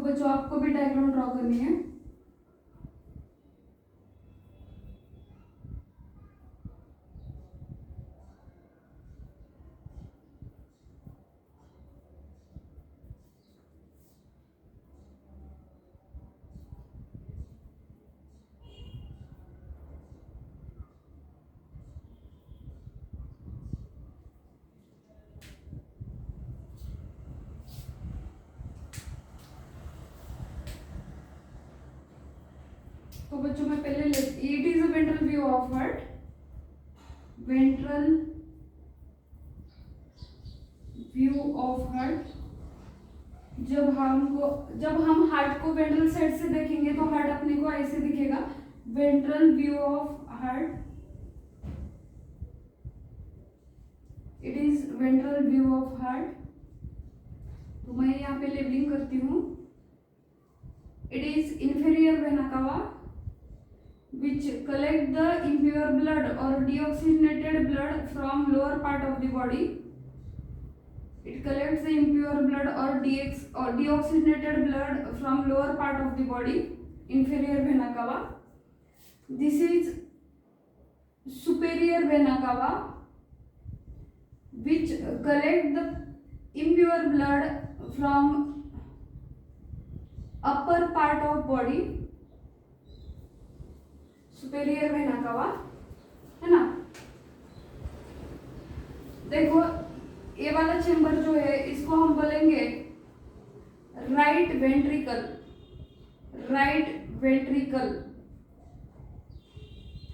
तो बच्चों आपको भी डायग्राम ड्रॉ करनी है। तो बच्चों मैं पहले it is a ventral view of heart. Ventral view of heart, जब हम हार्ट को वेंट्रल साइड से देखेंगे तो हार्ट अपने को ऐसे दिखेगा। Ventral view of heart, it is ventral view of heart. तो मैं यहाँ पे लेबलिंग करती हूँ। It is inferior vena cava which collect the impure blood or deoxygenated blood from lower part of the body. It collects the impure blood or deoxygenated blood from lower part of the body, inferior vena cava. This is superior vena cava which collect the impure blood from upper part of body, superior vena कावा, है ना। देखो ये वाला chamber जो है इसको हम बोलेंगे राइट वेंट्रिकल। राइट वेंट्रिकल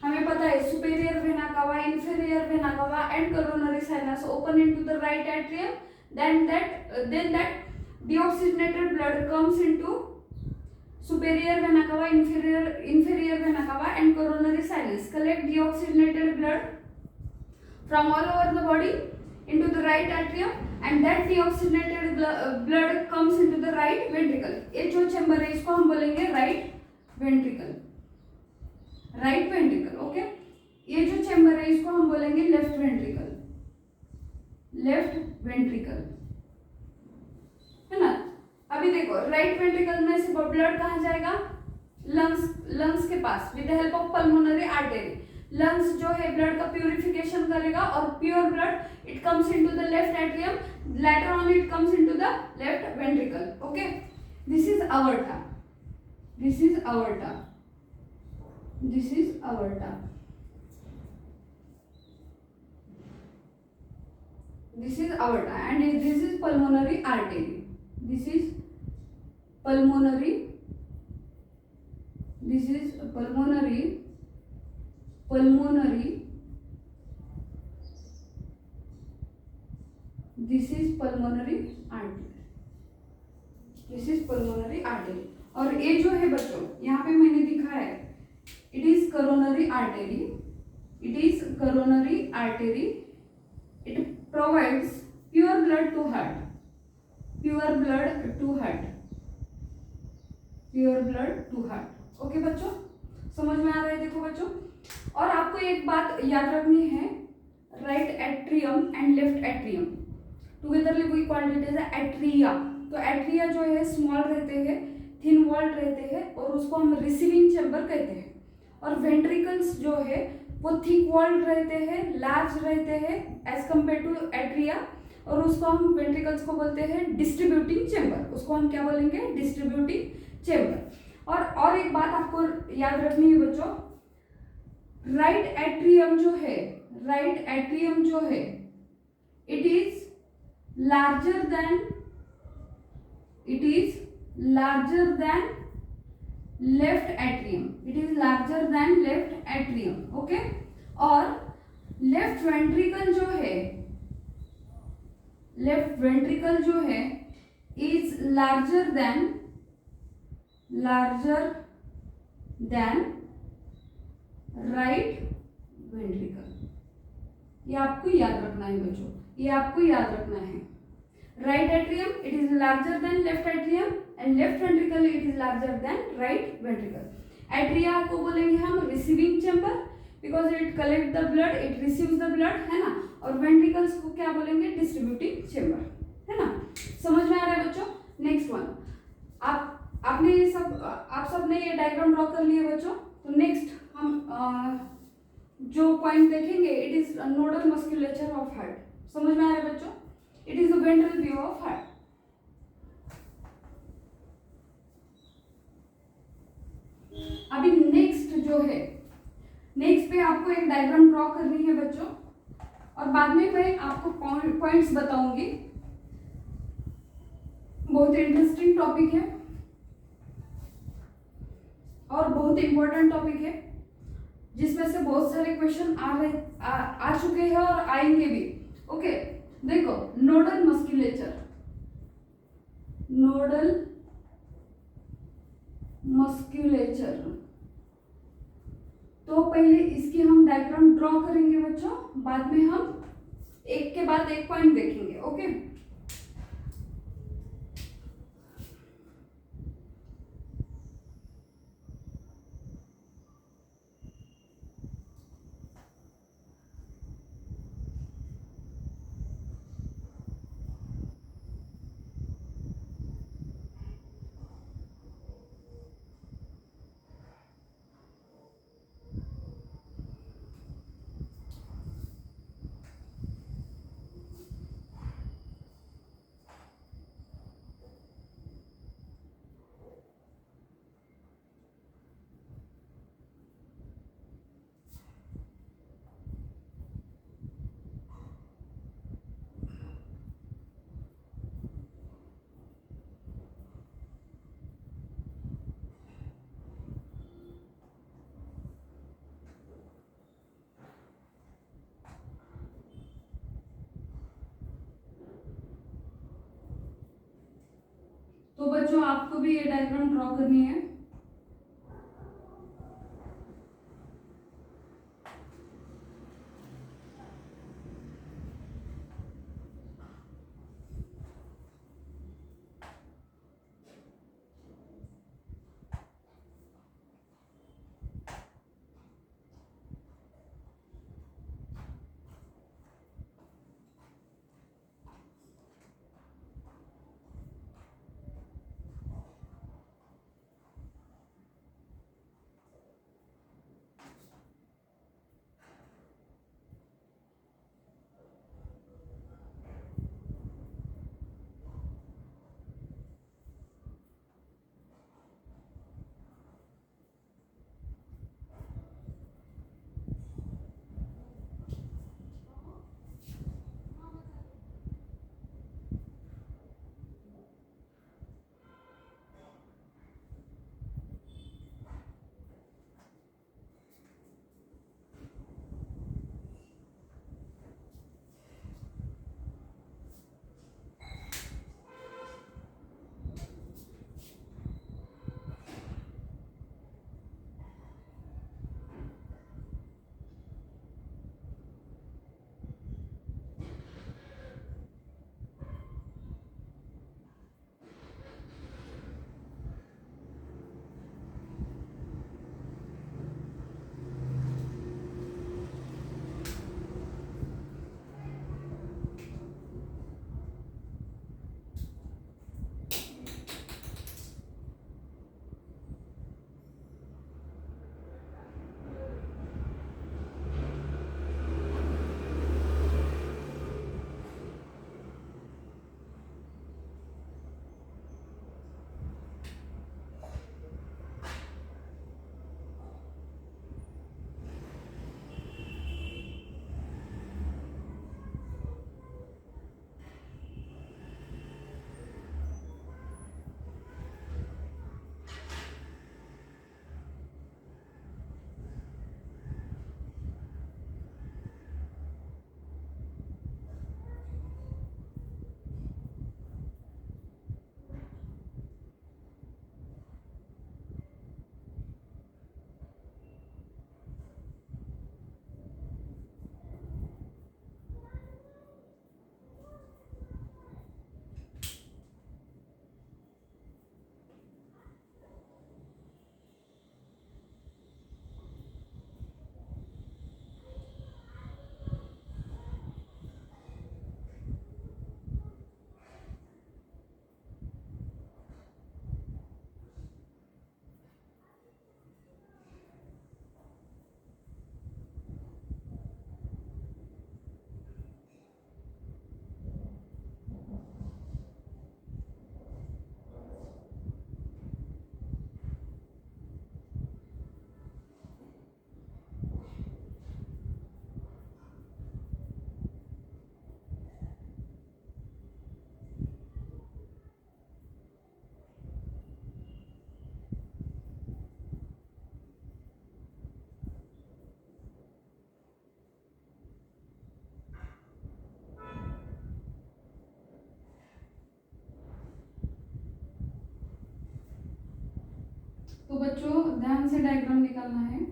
हमें पता है सुपेरियर वेना कावा, inferior vena cava and coronary sinus open into the right atrium, then that deoxygenated blood comes into superior vena cava, inferior vena cava and coronary sinus, collect deoxygenated blood from all over the body into the right atrium and that deoxygenated blood comes into the right ventricle. ये जो chamber है इसको हम बोलेंगे right ventricle. Right ventricle, okay. ये जो chamber है इसको हम बोलेंगे लेफ्ट वेंट्रिकल। लेफ्ट वेंट्रिकल, है ना। अभी देखो राइट वेंट्रिकल में से ब्लड कहाँ जाएगा? लंग्स के पास with the help of pulmonary artery. Lungs जो है ब्लड का प्यूरिफिकेशन करेगा और pure blood it comes into the left atrium, later on it comes into the left ventricle, okay. This is aorta, this is aorta, this is aorta, this is aorta and this is pulmonary artery. This is pulmonary, this is pulmonary, pulmonary, this is pulmonary artery, this is pulmonary artery. और ये जो है बच्चों यहाँ पे मैंने दिखा है it is coronary artery, it is coronary artery. It provides pure blood to heart, pure blood to heart, pure blood to heart, okay बच्चों, समझ में आ रहा है? देखो बच्चों, और आपको एक बात याद रखनी है, right atrium and left atrium togetherly we called it as atria. तो एट्रिया जो है स्मॉल रहते हैं, थिन वॉल्ड रहते हैं और उसको हम रिसीविंग चैम्बर कहते हैं, और वेंट्रिकल्स जो है वो थिक वॉल्ड रहते हैं, लार्ज रहते हैं एज कम्पेयर टू एट्रिया, और उसको हम वेंट्रिकल्स को बोलते हैं डिस्ट्रीब्यूटिंग चैम्बर। उसको हम क्या बोलेंगे? Distributing chamber. और एक बात आपको याद रखनी है बच्चों, राइट एट्रियम जो है, राइट एट्रियम जो है it is larger than, it is larger than left atrium, it is larger than left atrium, okay. और लेफ्ट वेंट्रिकल जो है, लेफ्ट वेंट्रिकल जो है is larger than right ventricle. ये आपको याद रखना है बच्चों, ये आपको याद रखना है। Right atrium it is larger than left atrium and left ventricle it is larger than right ventricle. Atria को बोलेंगे हम receiving chamber because it collect the blood, it receives the blood, है ना। और वेंट्रिकल्स को क्या बोलेंगे? डिस्ट्रीब्यूटिंग चैम्बर, है ना। समझ में आ रहा है बच्चों? नेक्स्ट वन, आप आपने ये सब आप सब ने ये डायग्राम ड्रॉ कर लिए बच्चों। तो नेक्स्ट हम जो पॉइंट देखेंगे, it is nodal musculature of heart. समझ में आ रहा है बच्चों? It is a ventral view of heart. अभी नेक्स्ट जो है, नेक्स्ट पे आपको एक डायग्राम ड्रॉ करनी है बच्चों, और बाद में मैं आपको पॉइंट्स बताऊंगी। बहुत इंटरेस्टिंग टॉपिक है और बहुत इंपॉर्टेंट टॉपिक है, जिसमें से बहुत सारे क्वेश्चन आ चुके हैं और आएंगे भी। ओके, देखो नोडल मस्कुलेचर, नोडल मस्कुलेचर, तो पहले इसकी हम डायग्राम ड्रॉ करेंगे बच्चों, बाद में हम एक के बाद एक पॉइंट देखेंगे। ओके, तो बच्चों आपको भी ये डायग्राम ड्रॉ करनी है। तो बच्चों ध्यान से डायग्राम निकालना है।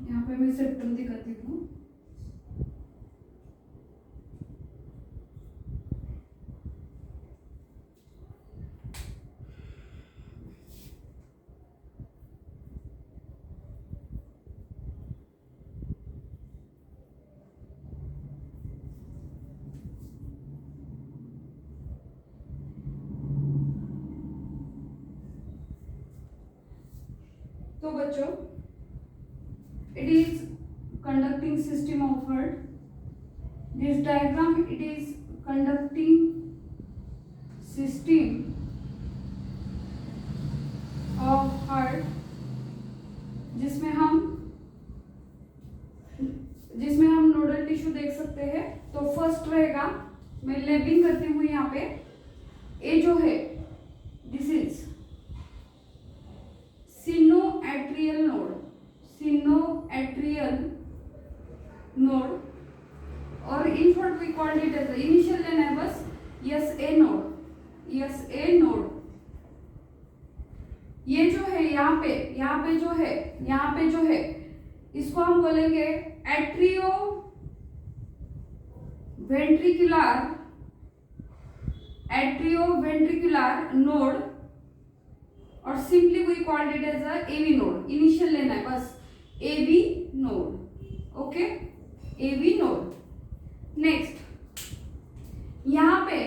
यहाँ पे मैं सिम्टम दिखाती हूँ। तो बच्चों it is conducting system of heart. This diagram, it is conducting system of heart जिसमें हम नोडल टिश्यू देख सकते हैं। तो फर्स्ट रहेगा, मैं लेबलिंग करती हूँ यहाँ पे। ए जो है this is sinoatrial node, sinoatrial node, और in short we called it as initial लेन है बस एसए नोड, एसए नोड। ये जो है यहाँ पे जो है इसको हम बोलेंगे एट्रियो वेंट्रिकुलर नोड, और simply we called it as a AV node. Initial लेना है बस AV node, okay, AV node. Next यहाँ पे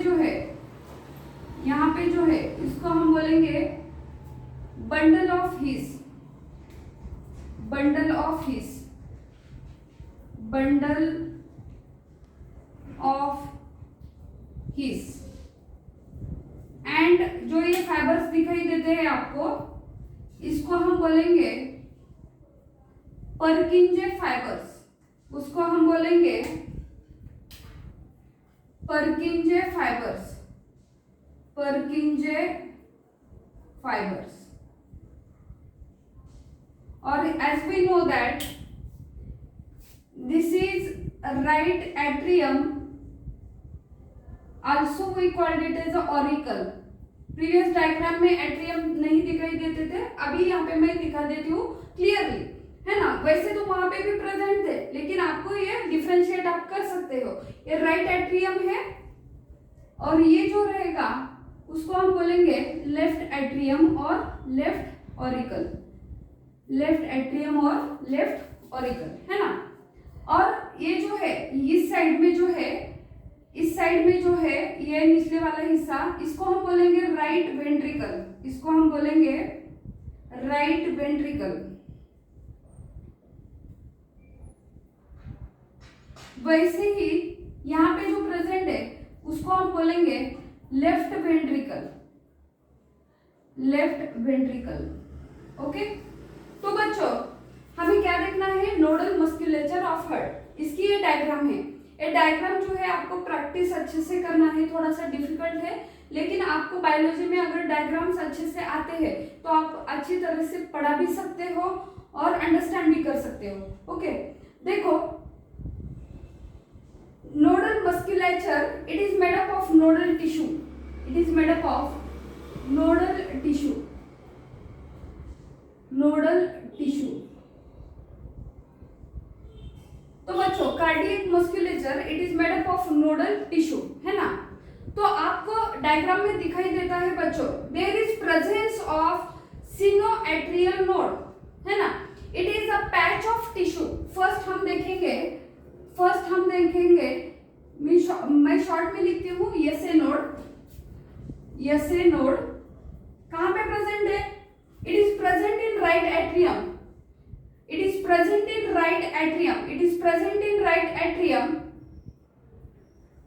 जो है इसको हम बोलेंगे bundle of His, bundle of His. And जो ये फाइबर्स दिखाई देते हैं आपको, इसको हम बोलेंगे परकिंजे फाइबर्स, उसको हम बोलेंगे परकिंजे फाइबर्स, परकिंजे फाइबर्स। और as we know that this is right atrium, also we called it as a auricle. Previous diagram में एट्रियम नहीं दिखाई देते थे, अभी यहाँ पे मैं दिखा देती हूँ क्लियरली, है ना। वैसे तो वहां पे भी प्रेजेंट थे, लेकिन आपको ये डिफरेंशिएट आप कर सकते हो। ये राइट एट्रियम है, और ये जो रहेगा उसको हम बोलेंगे लेफ्ट एट्रियम और लेफ्ट ऑरिकल, लेफ्ट एट्रियम और लेफ्ट ऑरिकल, है ना। और ये जो है इस साइड में जो है ये निचले वाला हिस्सा, इसको हम बोलेंगे राइट वेंट्रिकल, इसको हम बोलेंगे राइट वेंट्रिकल। वैसे ही यहाँ पे जो प्रेजेंट है उसको हम बोलेंगे left ventricle, left ventricle, okay. तो बच्चों हमें क्या देखना है, नोडल मस्कुलेचर ऑफ हार्ट, इसकी ये डायग्राम है। ये डायग्राम जो है आपको प्रैक्टिस अच्छे से करना है, थोड़ा सा डिफिकल्ट है, लेकिन आपको बायोलॉजी में अगर डायग्राम्स अच्छे से आते हैं तो आप अच्छी तरह से पढ़ा भी सकते हो और अंडरस्टैंड भी कर सकते हो, ओके। देखो nodal musculature, it is made up of nodal tissue, it is made up of nodal tissue, nodal tissue। तो बच्चों cardiac musculature it is made up of nodal tissue, है ना। तो आपको डायग्राम में दिखाई देता है बच्चों, there is presence of sinoatrial node, है ना। It is a patch of tissue. First हम देखेंगे मैं शॉर्ट में लिखती हूँ एसए नोड, एसए नोड कहाँ पे प्रेजेंट है, it is present in right atrium, it is present in right atrium, it is present in right atrium,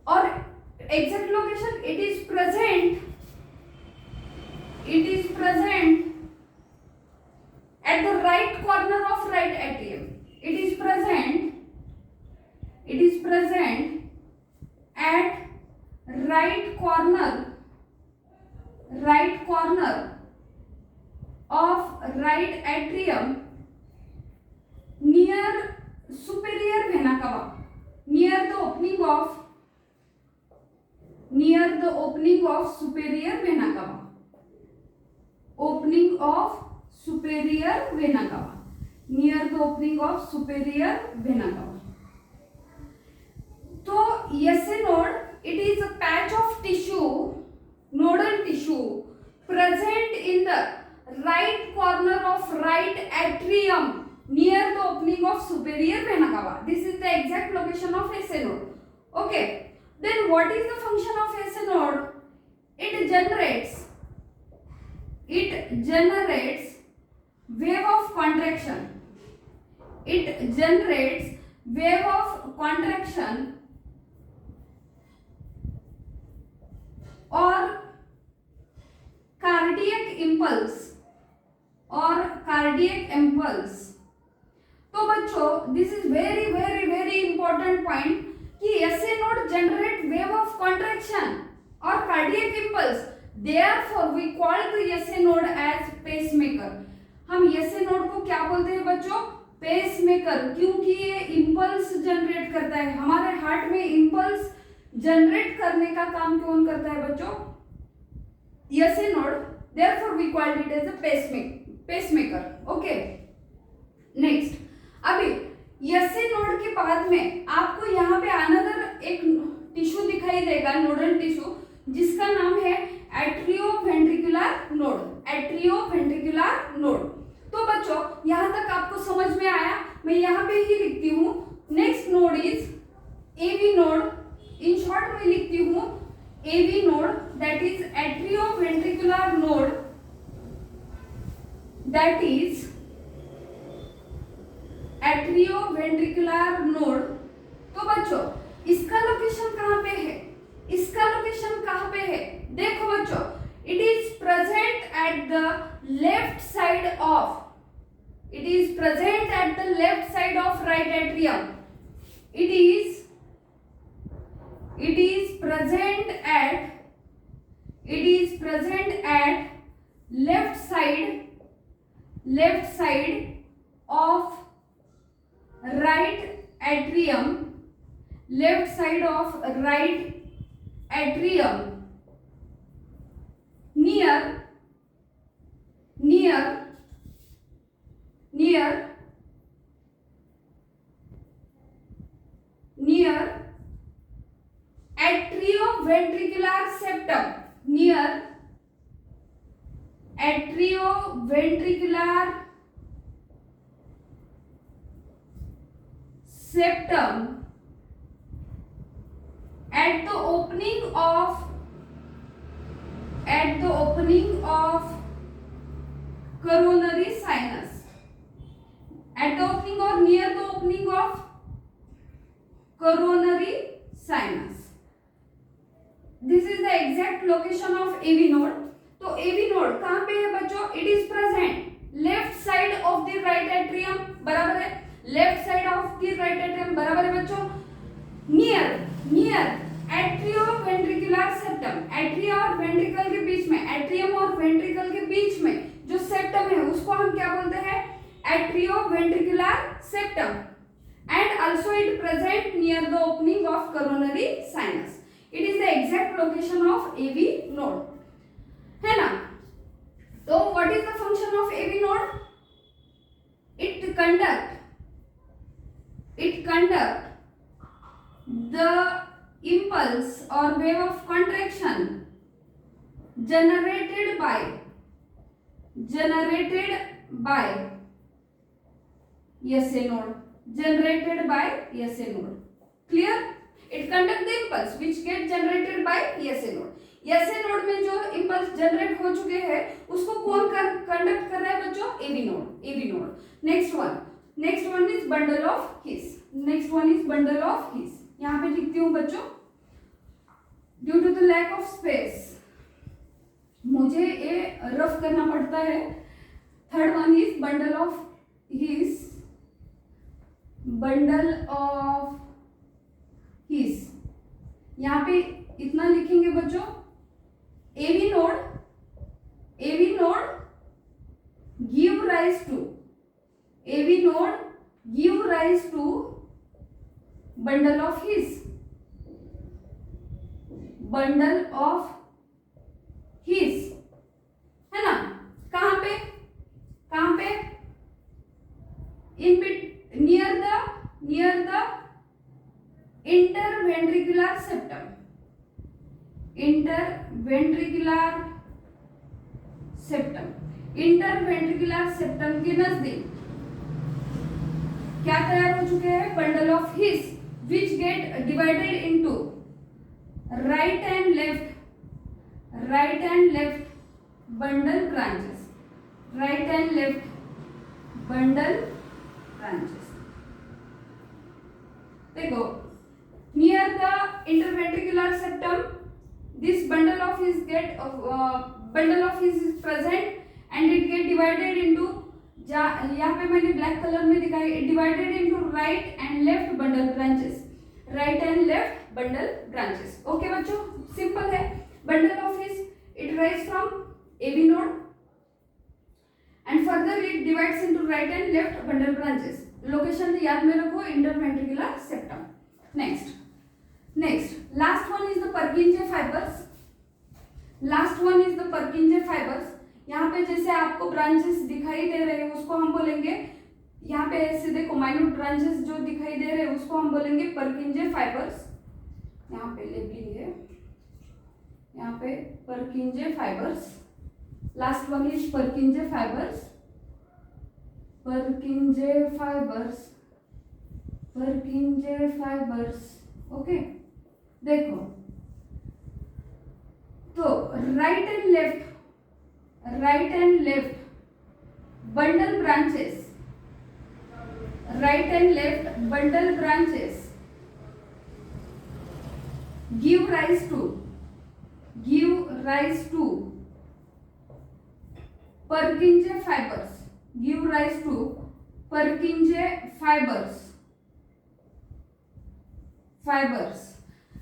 or exact location it is present at the right corner of right atrium. It is present at right corner of right atrium near superior vena cava, near the opening of superior vena cava, opening of superior vena cava, near the opening of superior vena cava. तो SA node, it is a patch of tissue, nodal tissue present in the right corner of right atrium near the opening of superior vena cava. This is the exact location of SA node. Okay, then what is the function of SA node? It generates wave of contraction. It generates wave of contraction or cardiac impulse तो बच्चों this is very very very important point कि SA node generate wave of contraction और cardiac impulse, therefore we call the SA node as pacemaker. हम SA node को क्या बोलते हैं बच्चों? पेसमेकर, क्योंकि ये इंपल्स जनरेट करता है. हमारे हार्ट में इंपल्स जनरेट करने का काम कौन करता है बच्चों? SA node. Therefore we called it as a pacemaker. Okay. Next, अभी SA node के बाद में आपको यहाँ पे अनदर एक टिश्यू दिखाई देगा, नोडल टिश्यू, जिसका नाम है एट्रियोवेंट्रिकुलर नोड. तो बच्चों यहाँ तक आपको समझ में आया? मैं यहाँ पे ही लिखती हूँ. Next node is AV node. In short में लिखती हूँ AV node, that is atrioventricular node, तो बच्चों इसका लोकेशन कहाँ पे है? देखो बच्चों, it is present at the left side of right atrium. It is present at left side of right atrium, near atrioventricular septum, at the opening of coronary sinus, at the opening or near the opening of coronary sinus. This is the exact location of AV node. तो AV node कहाँ पे है बच्चों? It is present left side of the right atrium, बराबर है? Left side of the right atrium, बराबर है बच्चों? नियर एट्रियोवेंट्रिकुलर सेप्टम, एट्रिया और वेंट्रिकल के बीच में, एट्रियम और वेंट्रिकल के बीच में जो सेप्टम है उसको हम क्या बोलते हैं? Atrioventricular septum. And also it present near the opening of coronary sinus. It is the exact location of AV node, है ना? तो what is the function of AV node? It conduct the impulse or wave of contraction generated by SA node. Clear? It conduct the impulse which get generated by SA node. SA node में जो impulse generate हो चुके हैं उसको कौन conduct कर रहा है बच्चों? AV node. Next one is bundle of His. यहाँ पे लिखती हूँ बच्चों, due to the lack of space मुझे ये रफ करना पड़ता है. Third one is bundle of bundle of His, यहाँ पे इतना लिखेंगे बच्चों, AV node give rise to, AV node give rise to bundle of His, bundle of His, है ना। कहां पे in near the interventricular septum, interventricular septum के नजदीक क्या तैयार हो चुके हैं, bundle of his which get divided into right and left bundle branches, right and left bundle branches। देखो, near the interventricular septum this bundle of his is present and it get divided into, यहाँ पे मैंने black colour में दिखाई, it divided into right and left bundle branches, right and left bundle branches। Okay बच्चों, simple है। bundle of his it rise from AV node and further it divides into right and left bundle branches। Location याद में रखो, interventricular septum। next last one is the Purkinje fibers। यहाँ पे जैसे आपको branches दिखाई दे रहे हैं उसको हम बोलेंगे, यहाँ पे ऐसे देखो माइन्यूट ब्रांचेस जो दिखाई दे रहे हैं उसको हम बोलेंगे Purkinje fibers। यहाँ पे लेबलिंग है, यहाँ पे Purkinje fibers। Last one is Purkinje fibers। Okay देखो, तो right and left bundle branches give rise to Purkinje fibers।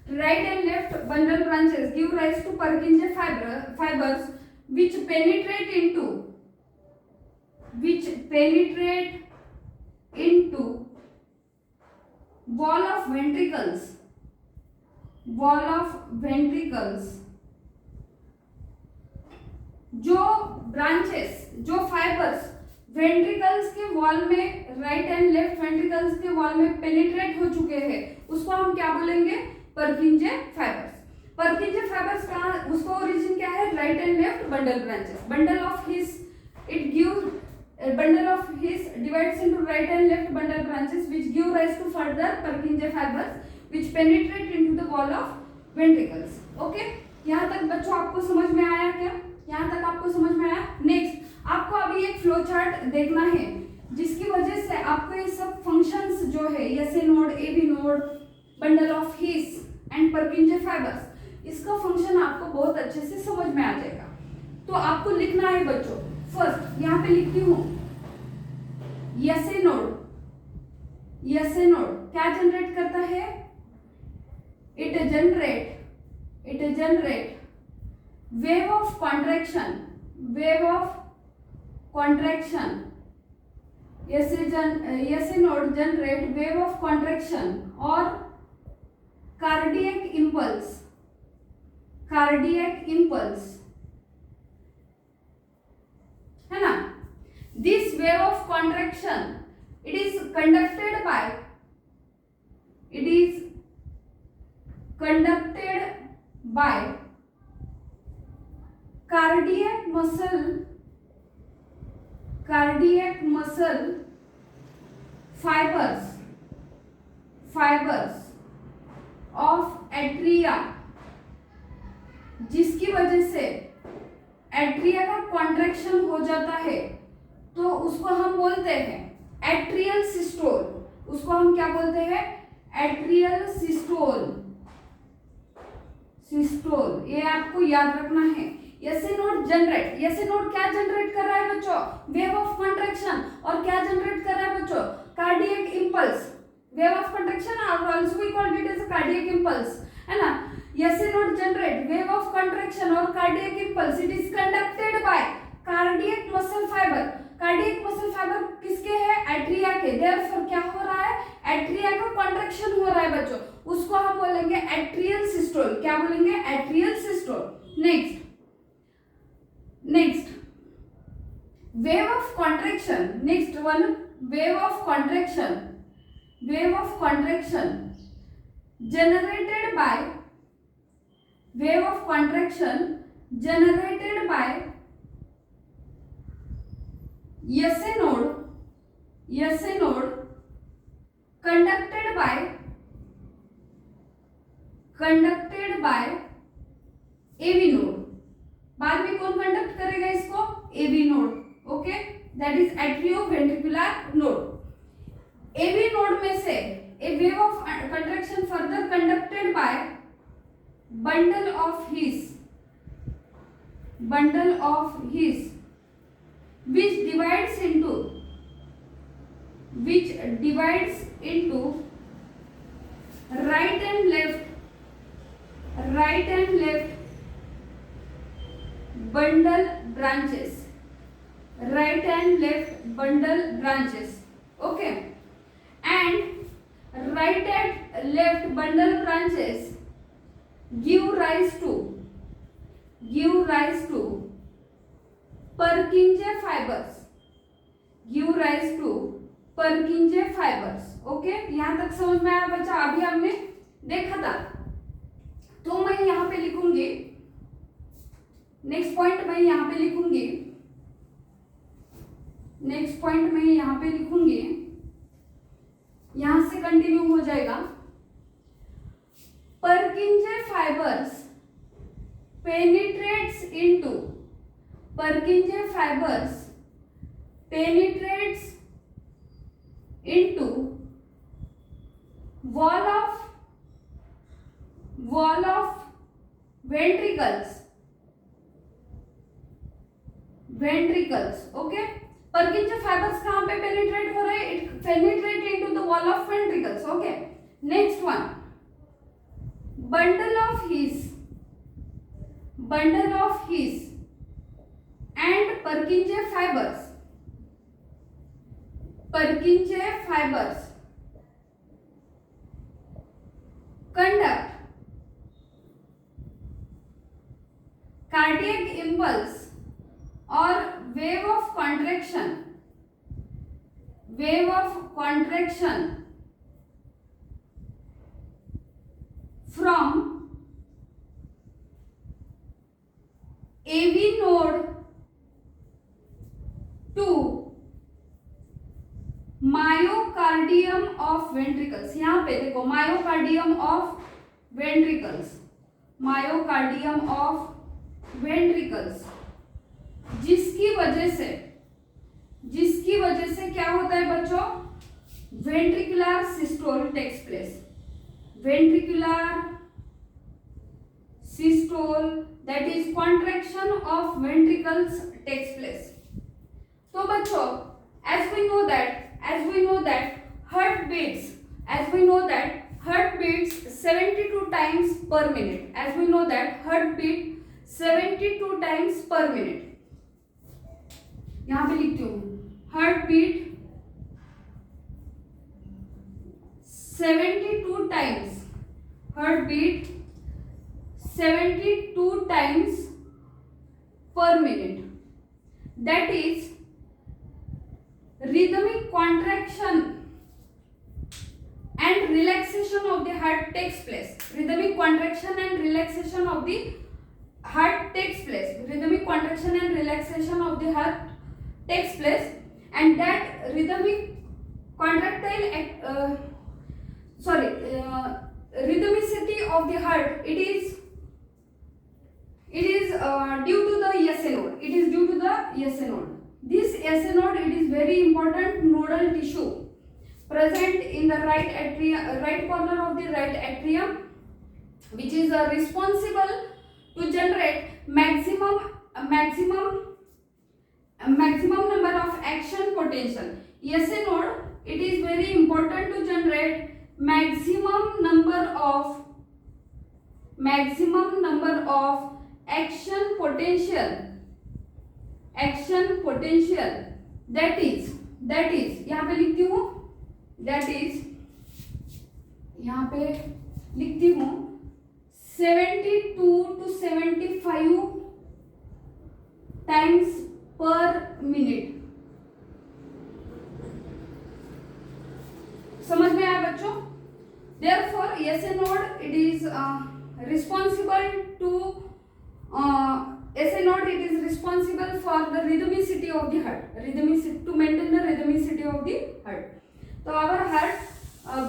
Right and left bundle branches give rise to Purkinje fibers which penetrate into wall of ventricles। जो fibres ventricles के wall में, right and left ventricles के wall में penetrate हो चुके हैं, उसको हम क्या बोलेंगे, Purkinje fibers। Purkinje fibers का उसको ओरिजिन क्या है, right and left bundle branches. Bundle of His divides into right and left bundle branches which give rise to further Purkinje fibers which penetrate into the wall of ventricles. Okay, यहाँ तक बच्चों आपको समझ में आया क्या? यहाँ तक आपको समझ में आया? नेक्स्ट आपको अभी एक फ्लो चार्ट देखना है जिसकी वजह से आपको ये सब फंक्शंस जो है, SA node, AB node, bundle of his and Purkinje fibers, इसका फंक्शन आपको बहुत अच्छे से समझ में आ जाएगा। तो आपको लिखना है बच्चों, फर्स्ट यहाँ पे लिखती हूँ SA नोड क्या जनरेट करता है, it generate wave of contraction। SA node generate wave of contraction or cardiac impulse। है ना। This wave of contraction it is conducted by cardiac muscle fibers of atria, जिसकी वजह से एट्रिया का contraction हो जाता है तो उसको हम बोलते हैं एट्रियल सिस्टोल। उसको हम क्या बोलते हैं, एट्रियल सिस्टोल। ये आपको याद रखना है। SA नोड क्या जनरेट कर रहा है बच्चों, वेव ऑफ कॉन्ट्रैक्शन, और क्या जनरेट कर रहा है बच्चों, cardiac impulse. Wave of contraction और also we called it as a cardiac impulse, है ना। ऐसे node generate wave of contraction और cardiac impulse, it is conducted by cardiac muscle fiber. Cardiac muscle fiber किसके है? एट्रिया के। Therefore क्या हो रहा है? एट्रिया का कॉन्ट्रैक्शन हो रहा है बच्चों, उसको हम बोलेंगे एट्रियल सिस्टोल। क्या बोलेंगे? Atrial systole. Next wave of contraction. Next one, wave of contraction. Wave of contraction generated by wave of contraction generated by SA node conducted by AV node। बाद में कौन कंडक्ट करेगा इसको? AV node, okay, that is atrioventricular node. AV node में से a wave of contraction further conducted by bundle of his which divides into right and left bundle branches, right and left bundle branches, okay, and right and left bundle branches give rise to Purkinje fibers, okay. यहां तक समझ में आया बच्चा? अभी हमने देखा था, तो मैं यहां पे लिखूंगी नेक्स्ट पॉइंट, मैं यहां पे लिखूंगी, यहां से कंटिन्यू हो जाएगा। Purkinje fibers penetrates into wall of ventricles, okay. Purkinje fibers कहाँ पे penetrate हो रहे हैं? It penetrate into the wall of ventricles, okay. Next one, bundle of his and Purkinje fibers conduct cardiac impulse or wave of contraction from AV node to myocardium of ventricles। यहाँ पे देखो myocardium of ventricles, जिसकी वजह से क्या होता है बच्चों? ventricular systole takes place, that is contraction of ventricles takes place। तो बच्चों, as we know that heart beats 72 times per minute, यहाँ पे लिखती हूँ, heart beat 72 times per minute, that is rhythmic contraction and relaxation of the heart takes place, and relaxation of the heart takes place, and that rhythmic rhythmicity of the heart, it is due to the SA node. This SA node, it is very important nodal tissue present in the right corner of the right atrium, which is responsible to generate maximum number of action potential. SA node, it is very important to generate maximum number of action potential, that is यहाँ पे लिखती हूँ, that is यहाँ पे लिखती हूँ 72 to 75 times per minute. समझ में आया बच्चों? Therefore, SA node it is responsible for the rhythmicity of the heart, to maintain the rhythmicity of the heart. So our heart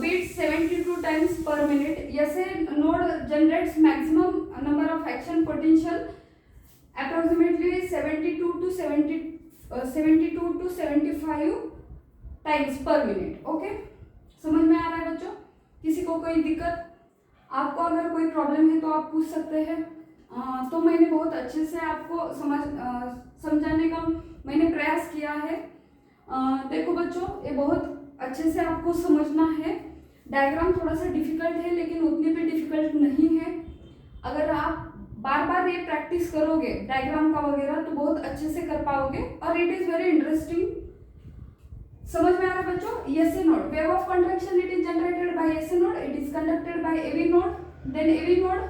beats 72 times per minute. SA node generates maximum number of action potential approximately 72 to 75 times per minute. Okay, समझ में आ रहा है बच्चों? किसी को कोई दिक्कत, आपको अगर कोई प्रॉब्लम है तो आप पूछ सकते हैं। तो मैंने बहुत अच्छे से आपको समझाने का मैंने प्रयास किया है। देखो बच्चों, ये बहुत अच्छे से आपको समझना है। डायग्राम थोड़ा सा डिफिकल्ट है लेकिन उतनी भी डिफिकल्ट नहीं है। अगर आप बार बार ये प्रैक्टिस करोगे डायग्राम का वगैरह तो बहुत अच्छे से कर पाओगे और इट इज वेरी इंटरेस्टिंग। समझ में आ रहा है बच्चों? SA node, wave of contraction it is generated by SA node, it is conducted by AV node, then AV node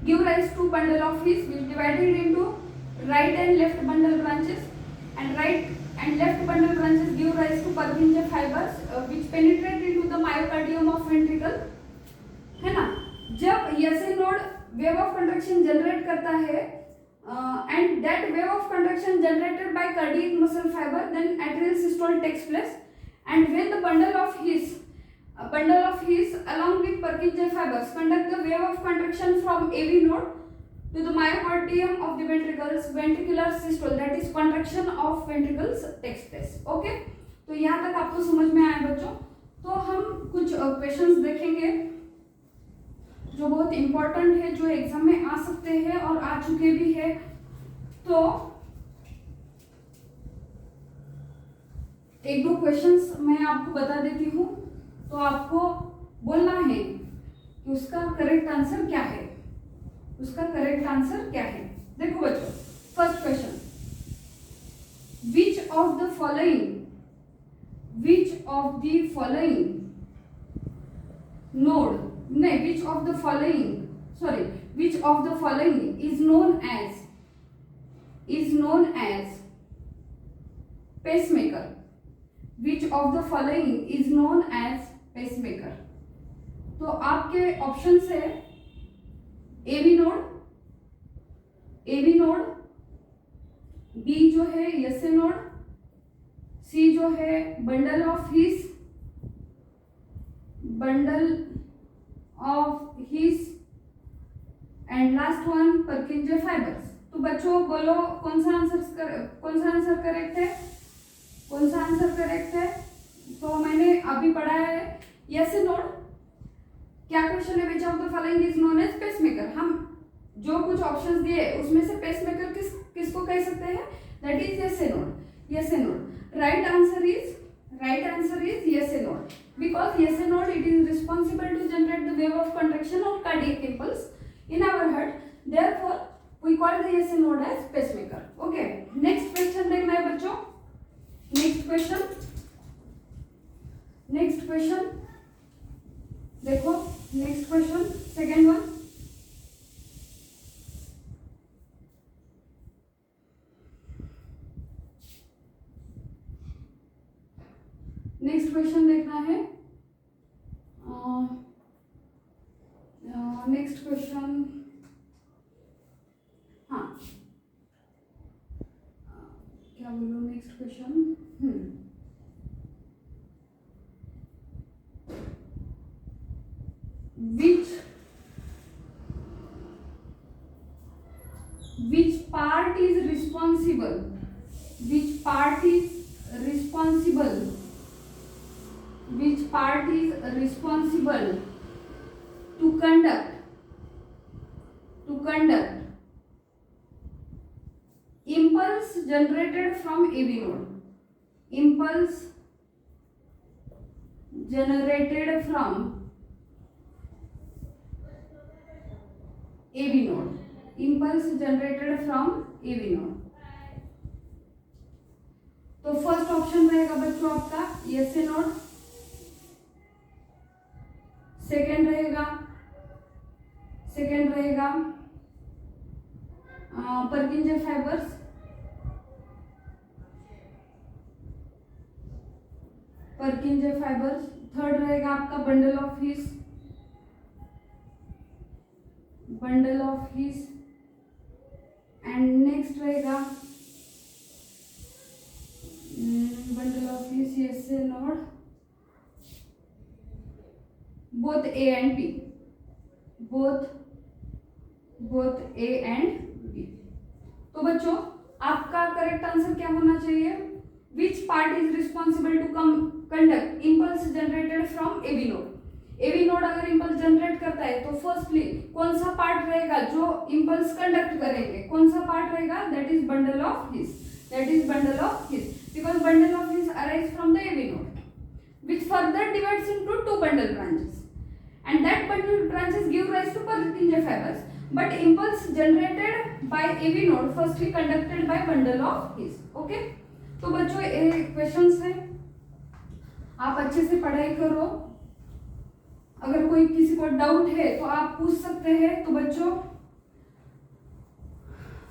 give rise to bundle of His which divided into right and left bundle branches, and right and left bundle branches give rise to Purkinje fibers which penetrate into the myocardium of ventricle, है ना? जब SA node wave of contraction generate करता है and that wave of contraction generated by cardiac muscle fiber, then atrial systole takes place, and when the bundle of His along with Purkinje fibers conduct the wave of contraction from AV node to the myocardium of the ventricles, ventricular systole, that is contraction of ventricles takes place. Okay, तो यहाँ तक आपको समझ में आया बच्चों? तो हम कुछ क्वेश्चंस देखेंगे जो बहुत इंपॉर्टेंट है, जो एग्जाम में आ सकते हैं और आ चुके भी है। तो एक दो क्वेश्चंस मैं आपको बता देती हूँ, तो आपको बोलना है कि उसका करेक्ट आंसर क्या है, देखो बच्चों, first question, which of the following node, which of the following is known as pacemaker? Which of the following is known as pacemaker? तो आपके ऑप्शन है AV नोड, B जो है SA नोड, C जो है bundle of His and last one Purkinje fibers. तो बच्चों बोलो कौन सा आंसर करेक्ट है? तो मैंने अभी पढ़ा है SA नोड। क्या क्वेश्चन है? Which of the following is known as pacemaker? हम जो कुछ ऑप्शंस दिए उसमें से पेसमेकर किसको कह सकते हैं? That is SA node. Right answer is SA node, because SA node it is responsible to generate the wave of contraction of cardiac impulse in our heart. Therefore, we call the SA node as pacemaker. Okay. Next question देखना है बच्चों. Next question. देखो next question, second one. Next question देखना है। Next question, हाँ क्या बोलूँ? Next question, which part is responsible to conduct impulse generated from AV node? impulse generated from AV node, impulse generated from AV node। तो first option रहेगा बच्चों आपका SA node, second रहेगा पर्किंजे फाइबर्स, थर्ड रहेगा आपका bundle of His, and next रहेगा bundle of His SA node, both A and B, both A and B। तो बच्चों आपका करेक्ट आंसर क्या होना चाहिए? Which part is responsible to conduct impulse generated from AV node. AV node अगर impulse generate करता है तो फर्स्टली कौन सा पार्ट रहेगा जो इम्पल्स कंडक्ट करेंगे? कौन सा पार्ट रहेगा? That is bundle of his, because bundle of his arise from the AV node which further divides into two bundle branches, and that bundle branches give rise to Purkinje fibers, but impulse generated by AV node firstly conducted by bundle of His। okay, तो बच्चों ये questions है, आप अच्छे से पढ़ाई करो। अगर कोई किसी को डाउट है तो आप पूछ सकते हैं। तो बच्चों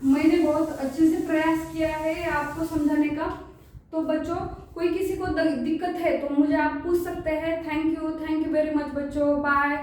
मैंने बहुत अच्छे से प्रयास किया है आपको समझाने का। तो बच्चों कोई किसी को दिक्कत है तो मुझे आप पूछ सकते हैं। थैंक यू वेरी मच बच्चों, बाय।